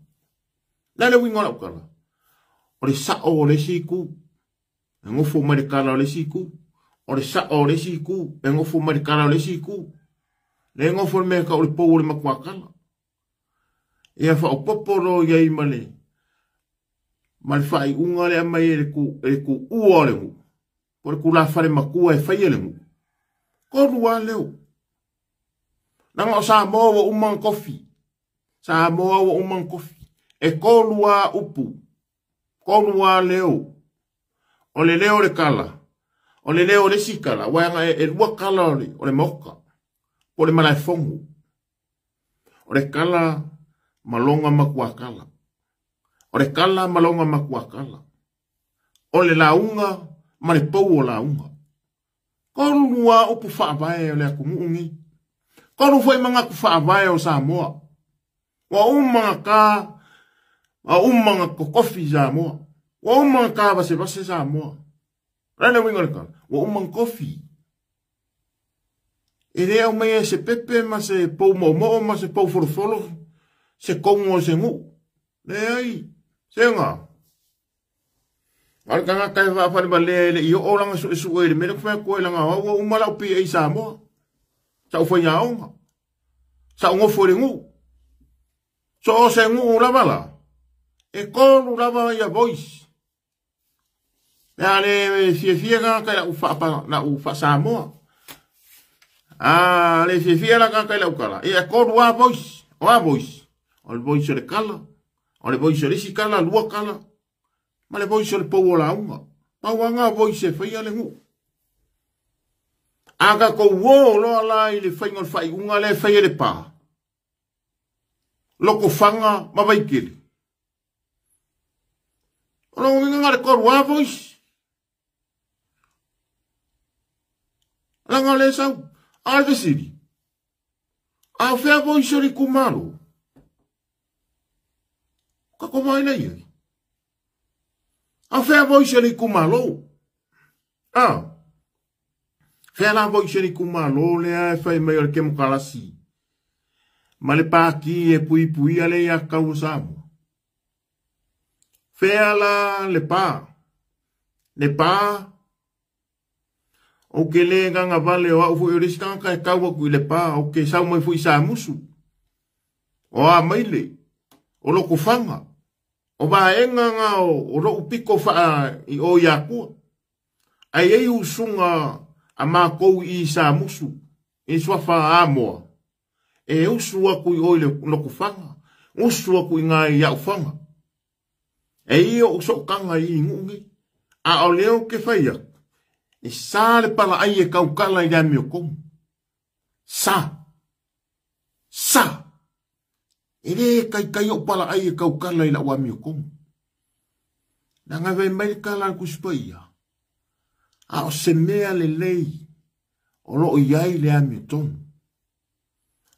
Nā le winga lau kala. O le sa o le siku. E ngofu mare kala o le siku. O le sa o le siku. E ngofu mare kala o le siku. Le ngofu le mea ka o le pou o le makua kala. E a wha o poporo iai male. Male whai unga le amai e le ku ua le ngu. O le ku la whare makua e whai le ngu. Koru a leo. Nanga o Samoa wa umang kofi. Samoa wa umang kofi. E kolua upu. Kolua leo. O le leo le kala. O le leo le sikala. Waianga e lua kala o le moka. O le malai fongu. O le kala malonga makua kala. O le kala malonga makua kala. O le launga ma le pou o launga. Kolua upu whaabae o le akumungi. Kono foi manga ku whaavai o Samoa. Wa umanga ka. Wa umanga ko kofi Samoa. Wa umanga ka base Samoa. Rana wingo le ka. Wa umanga kofi. E rea o mea se pepe ma se pou mo ma se pou forofolo. Se kongo se ngu. Le ai. Se nga. Alka nga kai whaafari ba le i o langa su e le mele kwea koe langa. Wa umala upi e Samoa. Sa ufo ia onga. Sa ungo fore ngu. So o se ngu la bala. E konu lava ia voice. Mea le fie ka kai la ufa Samoa. Le fie la ka kai la ukala. E konu a voice. O a voice. O le voice le kala. O le voice le si kala, lua kala. Ma le voice le pou o la unga. Pauanga voice e fai ale ngu. Aga ko wo lo ala i le whaingon whai unga le whai le pā. Loko whanga mawaikiri. Ono winga ngare koru a voice. Langa le sau. A le siri. A whea voice ori kumaro. Kako mai nei ai. A whea voice ori kumaro. Fea la voice ni kumalo le a fai mai o ke mukalasi. Ma le pāki e pui ale ia kau samu. Fea la le pā. Le pā. O ke le ganga vale o au fui oriskanka e kau aku i le pā. O ke sau mai fui sa musu. O a maile. O loko fanga. O ba enga nga o ro piko fa i o yakua. Ai ei usunga a mākou i sa musu, e swafa amoa. E usu aku i oile noku whanga, usu aku i ngā i au whanga. E ia o so kanga i ngungi, a o leo ke whaia, e sā le pala ai e kaukala i rami o komu. Sā. E re kai o pala ai e kaukala i la wami o komu. Nanga vei mai kala kuspaia. A o se mea le lei, o lo iai le ami tonu.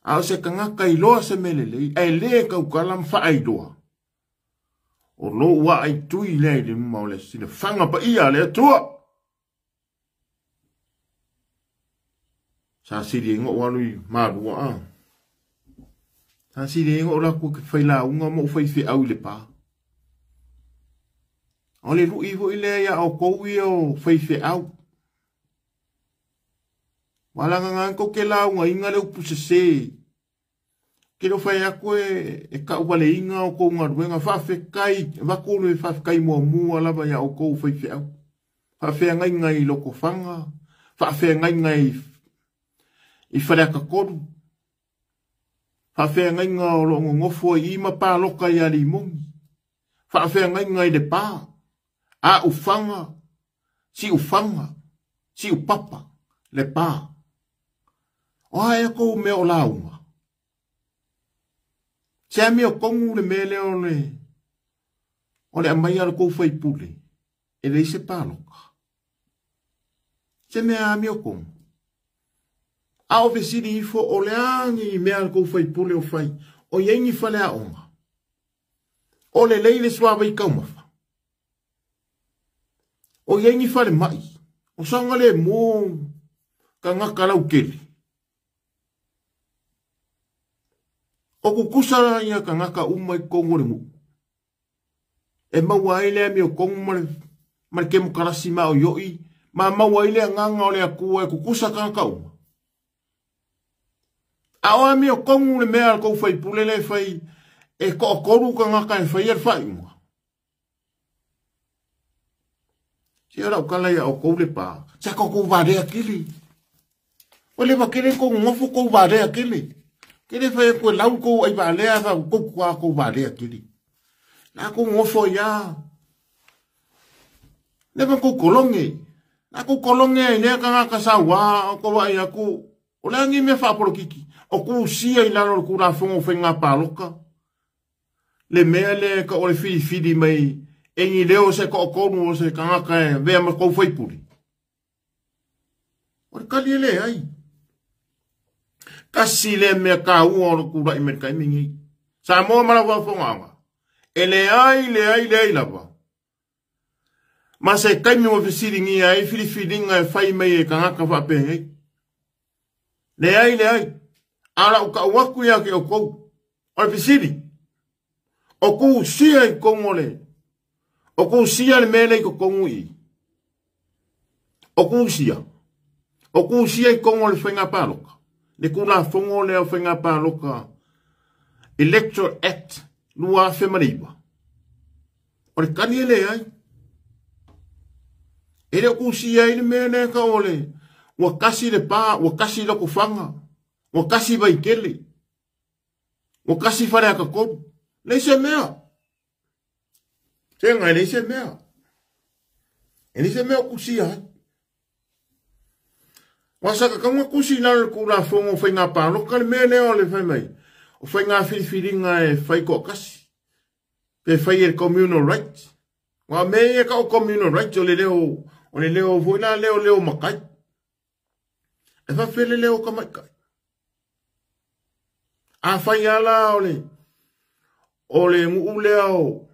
A o se kangaka i loa se me le lei, ai le kaukala mwha ai doa. O lo ua ai tui le le mmau le sine, whanga pa ia le atua. Sa siri ingo walui marua a. Sa siri ingo laku ke whaila unga mo whaifi au le pā. O le rui vo i lea ia o koui o whaife au. Walanga nganko ke launga inga leo pusese. Ke no whai ako e ka uwale inga o kou ngaruenga. Whawhekai, wakulu e whawhekai mua lava ia o kou whaife au. Whawhea ngai loko whanga. Whawhea ngai i whareaka koru. Whawhea ngai o longo ngofo i ima pā loka i ali mongi. Whawhea ngai le pā. A ufanga, si upapa, le pā. O ae ko me o launga. Se mi o kongu le mele o le amai ala kou fai pule. E le se paloka. Se mea mi o kongu. A o vesiri ifo o le angi i mea ala kou fai pule o fai. O yengi fale a onga. O le leile suava i kaumafa. O yengi fale mai. O sanga le mo ka ngaka lau keli. O kukusa ia ka ngaka umai kongo le mu. E maua ele mi o kongo mare ke mukarasi ma o yoi. Ma maua ele nganga o le akua e kukusa ka ngaka uma. A oa mi o kongo le mea kou fai pule le fai. E ko o koru ka ngaka e fai er fai uma. Si ora o kala ia o kou le pa. Sa kou vare akili. O le wakere kou ngofu kou vare akili. Kere fai koe lau kou ai waalea fa kou kua kou waalea kiri. Nā kou ngofo ia. Lewa kou kolonge. Nā kou kolonge ai lea ka ngaka sa wā o kou wai aku. O lea ngi me whaaporo kiki. O kou sia i lalo kou la fongo whai ngā pāloka. Le mea le ka ole whiri mai. Engi leo se ka o konu o se ka ngaka e vea ma kou whaipuri. O le kali ele ai. Kasi le mea ka ua o kura i mea kaimingi. Sa moa mara wa whonganga. E le ai lava. Ma se kaimi wa fisiringi ai, whiriwhiringa e whai mai e ka ngaka whapehei. Le ai. Ara uka uaku ia ke o kou. O le fisiri. O kou sia i kongole. O kou sia le mele i ko kongu i. O kou sia. O kou sia i kongole whenga pāloka. Le kula fongo le o whenga pāloka Electoral Act lua whemariwa. O le kani ele ai. E le kusi ai le mea ne ka ole. Ua kasi le pā, ua kasi loko whanga. Ua kasi vaikele. Ua kasi whare aka koru. Nei se mea. Se ngai nei se mea. E nei se mea kusi ai. Wasaka kama kusi nal kula fongo fai ngā pāloka le mea leo le fai mai. O fai ngā whiriwhiringa e fai ko kasi. Pe fai e communal rights. Wa mea ka o communal rights o le leo vuina leo makai. E fa fele leo ka makai. A fai ala o le ngu leo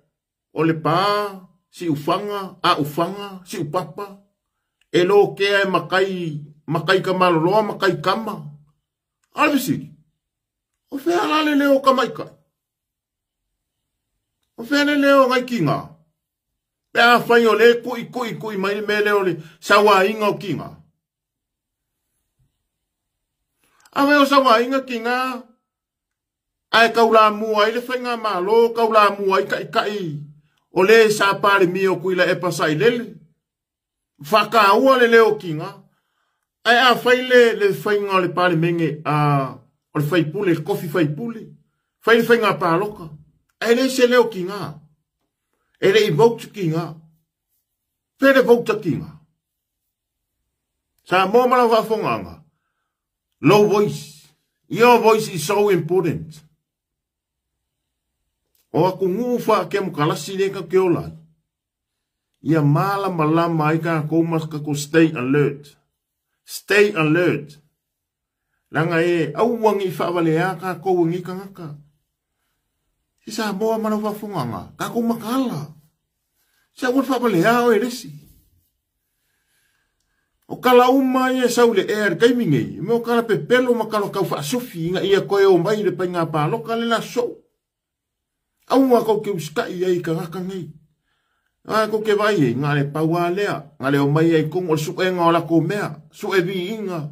o le pā si ufanga, a ufanga, si upapa. E lo ke e makai ka maloloa, makai kama. Alvisi. O whea lale leo ka maikai. O whea le leo ngai ki ngā. Pea whai o le kui mai me leo le sawa inga o ki ngā. Awe o sawa inga ki ngā. Ai kaula mua i le whainga malo, kaula mua i kai. O le sa pare mi o kuila e pasai lele. Whaka ua le leo ki ngā. Ai a whai le whainga le pare menge o le whai pule, le kofi whai pule. Whai le whainga pāloka. Ai le se leo ki ngā. E le i vouta ki ngā. Pere vouta ki ngā. Sa mōmara whafonganga. Low voice. Your voice is so important. O aku ngufa ke mukalasi leka ke olai. Ia malama ai ka koumas ka ko stay alert. Stay alert. Langa e auwangi whawalea ka kouwangi ka ngaka. Isa moa mana whafunganga. Ka kou makala. Sa wad whawalea o e resi. O kala umai e saule e ar kaimingei. Me o kala pepelo makalo kau whaasofi. Inga ia koe o mai le painga pāloka le la so. Aunga kou ke uskai ai ka ngaka ngei. Ai ko ke vai e ngale paua lea. Ngale o mai ai kong o suke ngā o lako mea. Suke vi inga.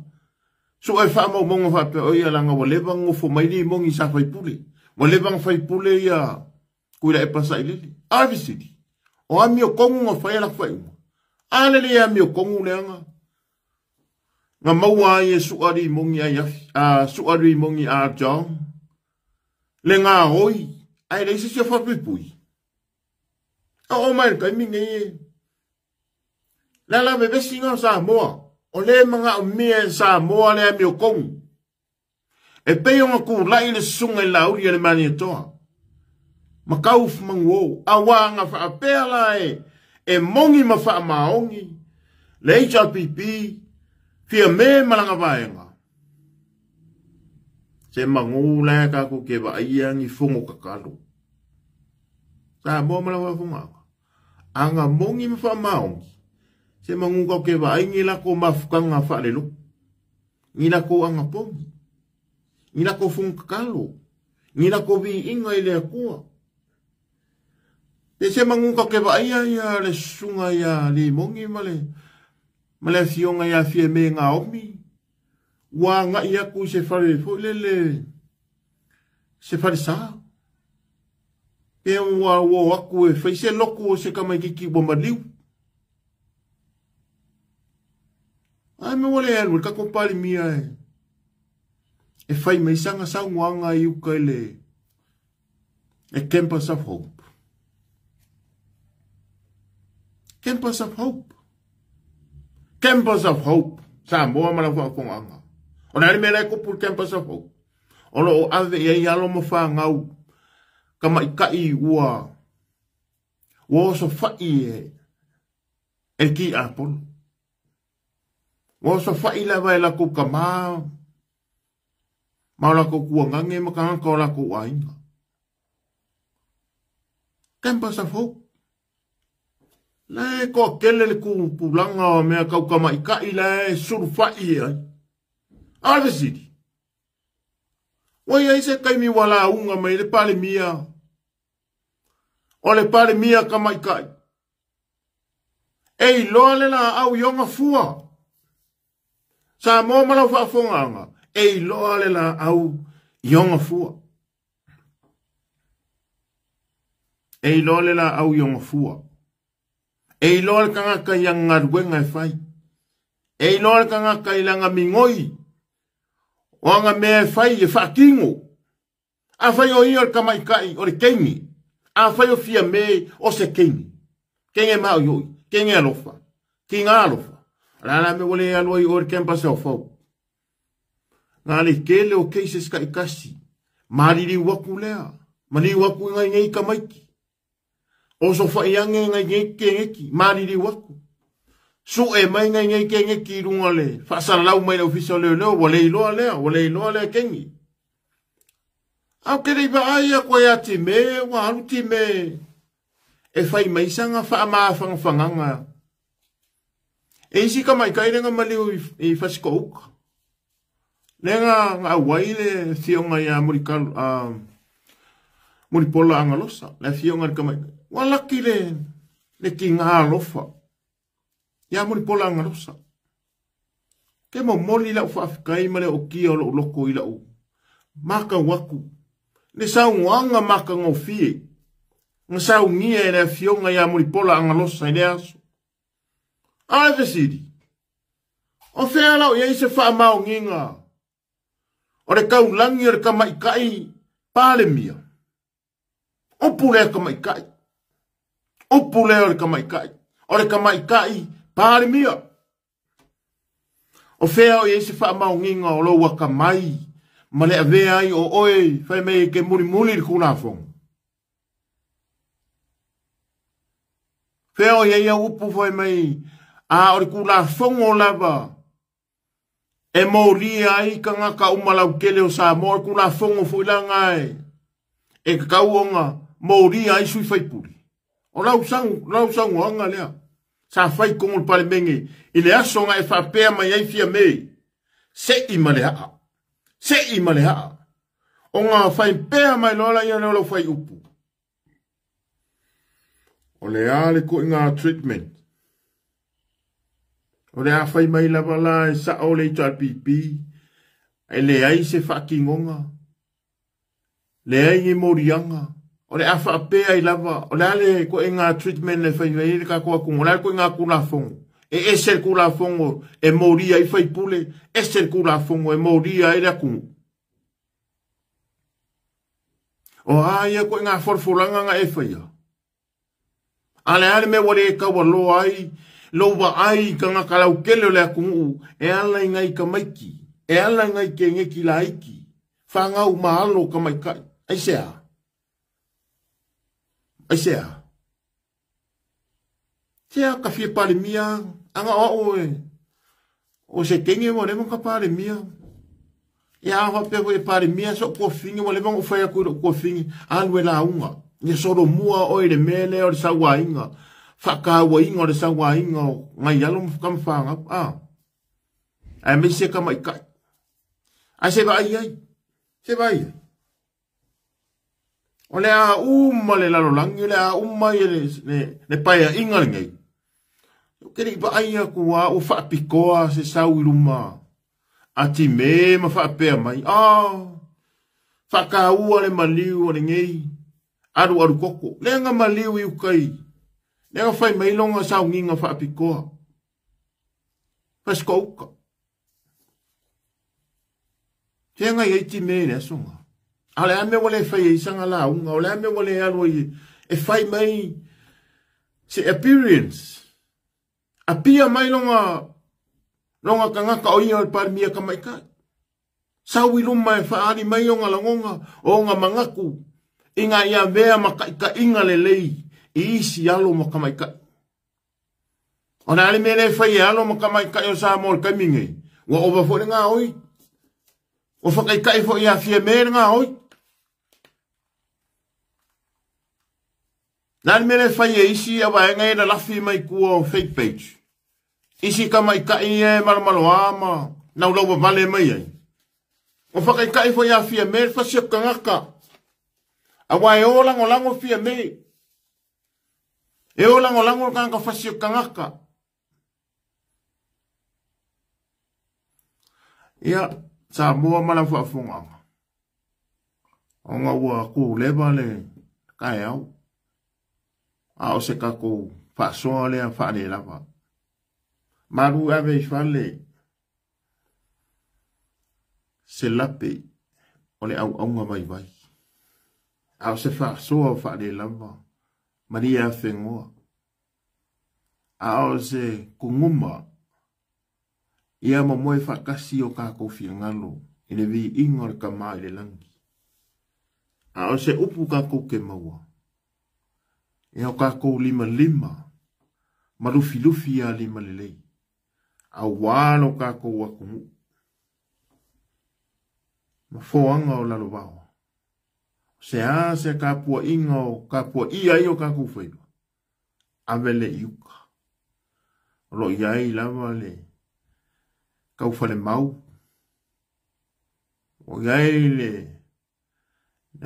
Suke whaamo mongo whape o ia langa wa lewang o fo mai li mongi sa whai pule. Wa lewang whai pule ia kuira e pasai lele. Arvisiti. O ami o kongu o whai ala whai uma. Alele ami o kongu leanga. Nga maua ai e suari mongi ai suari mongi a John. Le ngā hoi. Ai reise se whapipui. O mai kai minge e. Lala me vesi ngā Samoa. O le mga o mea Samoa le ami o kongu. E peo ngā ku lai le sunga i lauri le mani atoa. Makauf manguo. Awanga fa apela e mongi ma fa maongi. Le HRPP. Fia me malanga vaenga. Se mangu le kako ke va iangi fungo kakalo. Sa mo malanga funga. Anga mongi ma fa maongi. Se mangu kako ke va ingi la ko mafukanga fa lelo. Ngila ko anga pongi. Ngila ko fungo kakalo. Ngila ko vi inga ile akua. Te se mangu kako ke va ia le sunga ia li mongi male. Male fionga ia fie me ngā omi. Wa nga ia ku se fare fo lele. Se fare sa. Pe wa wo aku e fai se loku o se kamai kiki bomba liu. Ai me wale alu ka kompali mia e. E fai me sanga sa ngwanga i uka ele. E Campus of Hope. Campus of Hope. Campus of Hope. Sa moa mala wha whonganga. O nari mera e kupu Campus of Hope. O lo o ave e alo mo wha ngau. Kama i kai ua. Ua so whai e ki apolo. Ua so whai lewa e lako ka maa. Maa lako kua ngange makanga ka lako wainga. Campus of Hope. Le ko kele le ku pulanga o mea kau kama i kai le suru whai ai. Ave sidi. Wai ai se kai mi wala unga mai le pale mia. O le pale mia kama i kai. Ei loa le la au yonga fua. Sa mo mala wha fonganga. Ei loa le la au yonga fua. Ei loa le la au yonga fua. Ei loa le kanga kai anga ruenga e fai. Ei loa le kanga kai langa mingoi. Wanga mea e fai e whaakingo. A fai o ia o kamai kai o le kengi. A fai o fia me o se kengi. Kengi e mao yoi. Kengi alofa. Kinga alofa. Rana me wale aloi o le Campus of Hope. Ngā le kele o cases ka ikasi. Mariri waku lea. Mariri waku ngai ngai kamaiki. O so whai ange ngai ngai kengeki. Mariri waku. Su e mai ngai ngai kengeki runga le. Whaasara lau mai na ofisa leo leo. Wale iloa lea. Wale iloa lea kengi. Au kere iwa aia kwa ya te me. Wa haru te me. E whai maisanga wha maa whanganga. E isi ka mai kairenga maleo i whasiko uka. Lenga ngā waile fionga ia muripola angalosa. Le fionga ka mai. Walaki le ki ngā lofa. Ia muripola angalosa. Ke mo moli lau whaafikai male o kia o loko i lau. Maka waku. Le sau nganga maka ngofie. Nga sau ngia e le fionga ia muripola angalosa i le aso. Ave sidi. O whea lau ia se wha mao nginga. O re kaulangi o re kamaikai pale mia. O pule o kamaikai. O pule o re kamaikai. O re kamaikai pale mia. O whea o ia se wha mao nginga o lo waka mai. Ma le avea ai o oe whai mei ke muri muli ri kuna whong. Whea o ia upu whai mei. A ori kula fongo lava. E mauria ai ka ngaka umalau kele o sa mor kula fongo fuilanga e. E kakauonga mauria ai sui whaipuri. O lau sangu anga lea. Sa whai kongol pale menge. I le asonga e whapea mai ai fia mei. Se i malehaa. Se i malehaa. O ngā whai pea mai lola ia lola whai upu. O le ale ko i ngā treatment. O le awhai mai lava la e sa o le HRPP. E le ai se whakingonga. Le ai i morianga. O le awha apea i lava. O le ale ko e ngā treatment le whai vei ka kua kungo. O le ale ko e ngā kula fongo. E eser kula fongo e moria i whai pule. Eser kula fongo e moria i la kungo. O aia ko e ngā forfolanga nga e whaia. Ale me wale e kawa lo ai. Lowa ai ka ngā kalau kele o lea kungu, e ala ngai ka maiki, e ala ngai ke ngeki la aiki, whangau mahalo ka maikai, ai sea. ai sea tia ka fi pale mia anga o se kenge mo le mo ka pale mia ya ho pe o pale mia so ko fingi mo le mo fa ya ko fingi alwe la unga ni soro mua o le mele o sa wainga fa ka wainga o sa wainga ngai yalo kam fanga ai me se ka mai ka ai se vai se vai o le a le lalo langi le a le pai a inga ngai keri ba ai ku wa o fa pikoa se sau luma ati me ma fa pe mai fa ka le maliu o le ngai aru koko le nga maliu i kai le nga fai mai longa sau nginga fa pikoa pas ko tenga i ti me le songa ale ame wale fai i sanga la unga ole ame wale aru e fai mai se appearance apia mai longa kanga ka oinga par mia ka mai ka sawi luma e faari mai onga langonga o nga mangaku inga ia vea ka inga le lei isi alo mo ka mai ka ona ale mele fai alo mo ka mai ka yo sa mol ka mingi wa over fo nga oi o fa kai kai fo ia fie me nga oi nal mele fai isi aba nga ina la fi mai ku fake page isi ka mai ka ie malo ama na lo vale mai ai o fa kai kai fo ia fie me fa se ka ngaka awa e o lango fie me e o lango ka fa se ka ngaka ia sa mo mala fa fonga onga wa ku le vale kai au a o se ka ko fa so le fa le lava maru ave fale se lape ole au mai vai a o se fa so fa le lava maria fengo a o se kunguma ia mo moi fa kasi o ka ko fiangalo ine vi ingor ka mai le langi a o se upu ka ko ke maua e o ka ko lima malufi a lima lelei a wano ka ko wakumu ma foanga o lalo vao se a se ka pua inga o ka pua ia i o ka ko whaima avele iuka lo iai lava le kau fale mau o iai le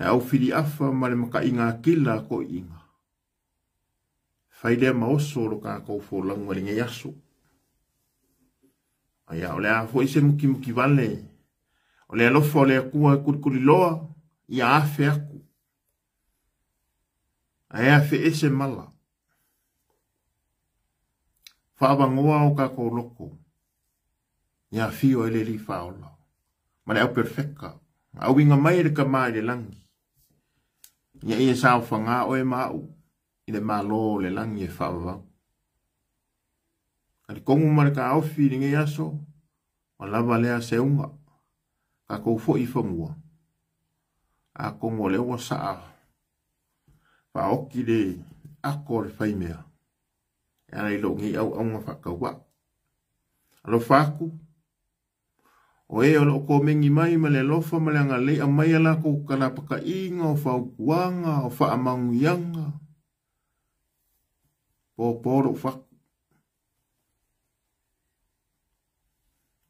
au fili afa ma le maka inga kila ko inga faide ma oso lo ka ko fo lango le yaso aya ole a fo ise muki vale ole lo fo le ku kuli loa ia afe aku aya fe ese mala fa bangoa o ka ko loko ia fio ele li faola ma le au perfecta au winga mai le ka mai le langi ia ia sa fanga o e mau ile malo le langi e fawa ali kongu marka au feeling e aso o lava le se unga ka ko fo I famua a kongo le wa sa fa oki le akor faimea ya le lo ngi au nga fa ka wa alo faku o e o ko mengi mai ma le lofa ma le nga le a mai ala ko kala paka inga o fa kuanga o fa amanguyanga poro fa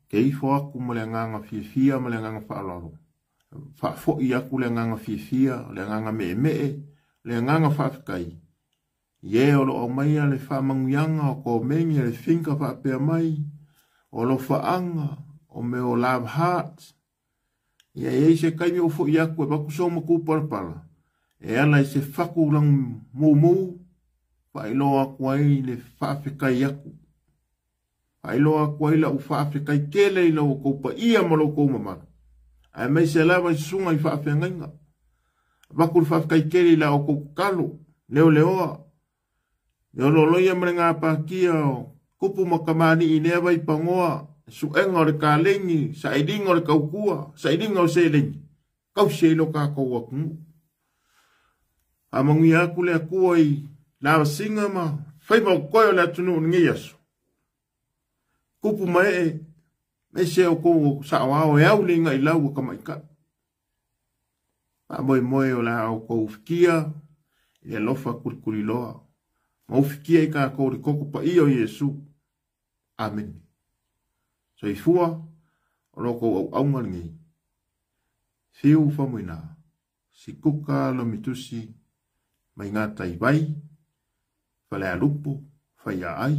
kei fo aku ma le nga fia ma le nga fa alaro fa fo I aku le nga fia le nga me le nga fa kai ye o lo mai ale fa amanguyanga o ko mengi le finka fa pe mai o lo fa anga o me o love heart ia e se kai o fo ia ko ba ku so mo ku parpala e ala se faku lang mu fa ilo aku ai le fa afrika iaku fa ilo aku ai la u fa afrika kele ilo ko pa ia mo lo ko mama ai me se la ba sunga I fa afenga ba ku fa afrika kele la o ko kalo leo yo lo ia mrenga pa kia kupu makamani ine vai pangoa su engor ka lengi sa idingor ka ukua sa idingor se lengi kau se lo ka ko waku Amangi aku le kuai la singa ma fai ba koe le tunu ngi yasu. Kupu mai me se o ko sa wa o ya uli ngai lau ka mai ka. Pa moi moi o la o ko fikia e lofa kurkuri loa. Ma fikia i ka ko ri koko pa io Yesu. Amen. So i fua o loko au aunga ngi. Fiu fa moina. Si kuka lo mitusi mai ngata i vai. Fale a lupo, fai a ai,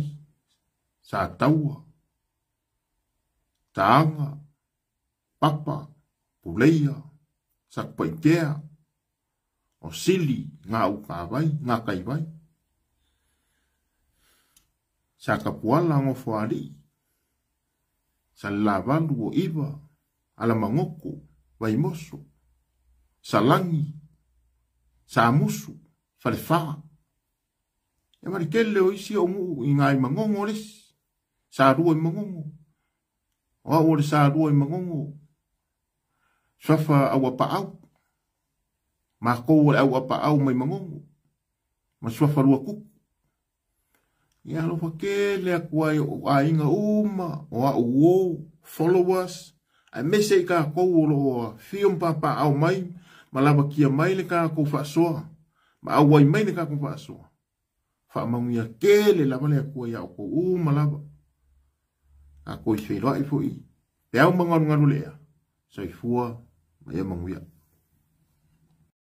sa taua, taanga, papa, puleia, sakpaikea, o sili, ngā uka vai, ngā kai vai. Sa kapuala ngofo ali, sa lavalu o iwa, ala mangoko, vai moso, sa langi, sa musu, fale faa. E mari kele o isi o ngu i ngai mangongo res. Sa rua i mangongo. O a ore sa rua i mangongo. Swafa au apa au. Ma kou au apa au mai mangongo. Ma swafa rua kuku. Ia lofa kele a kuai o a inga uma. O a uo. Followers. A mese i ka kou o loa. Fium papa au mai. Ma lava kia mai le ka kou whaasoa. Ma au wai mai le ka kou whaasoa. Whaamanguia kele lava le akua ia o ko malava. A ko i whairoa i fo i. Te au mangaru ngaru lea. So i fua, mai manguia.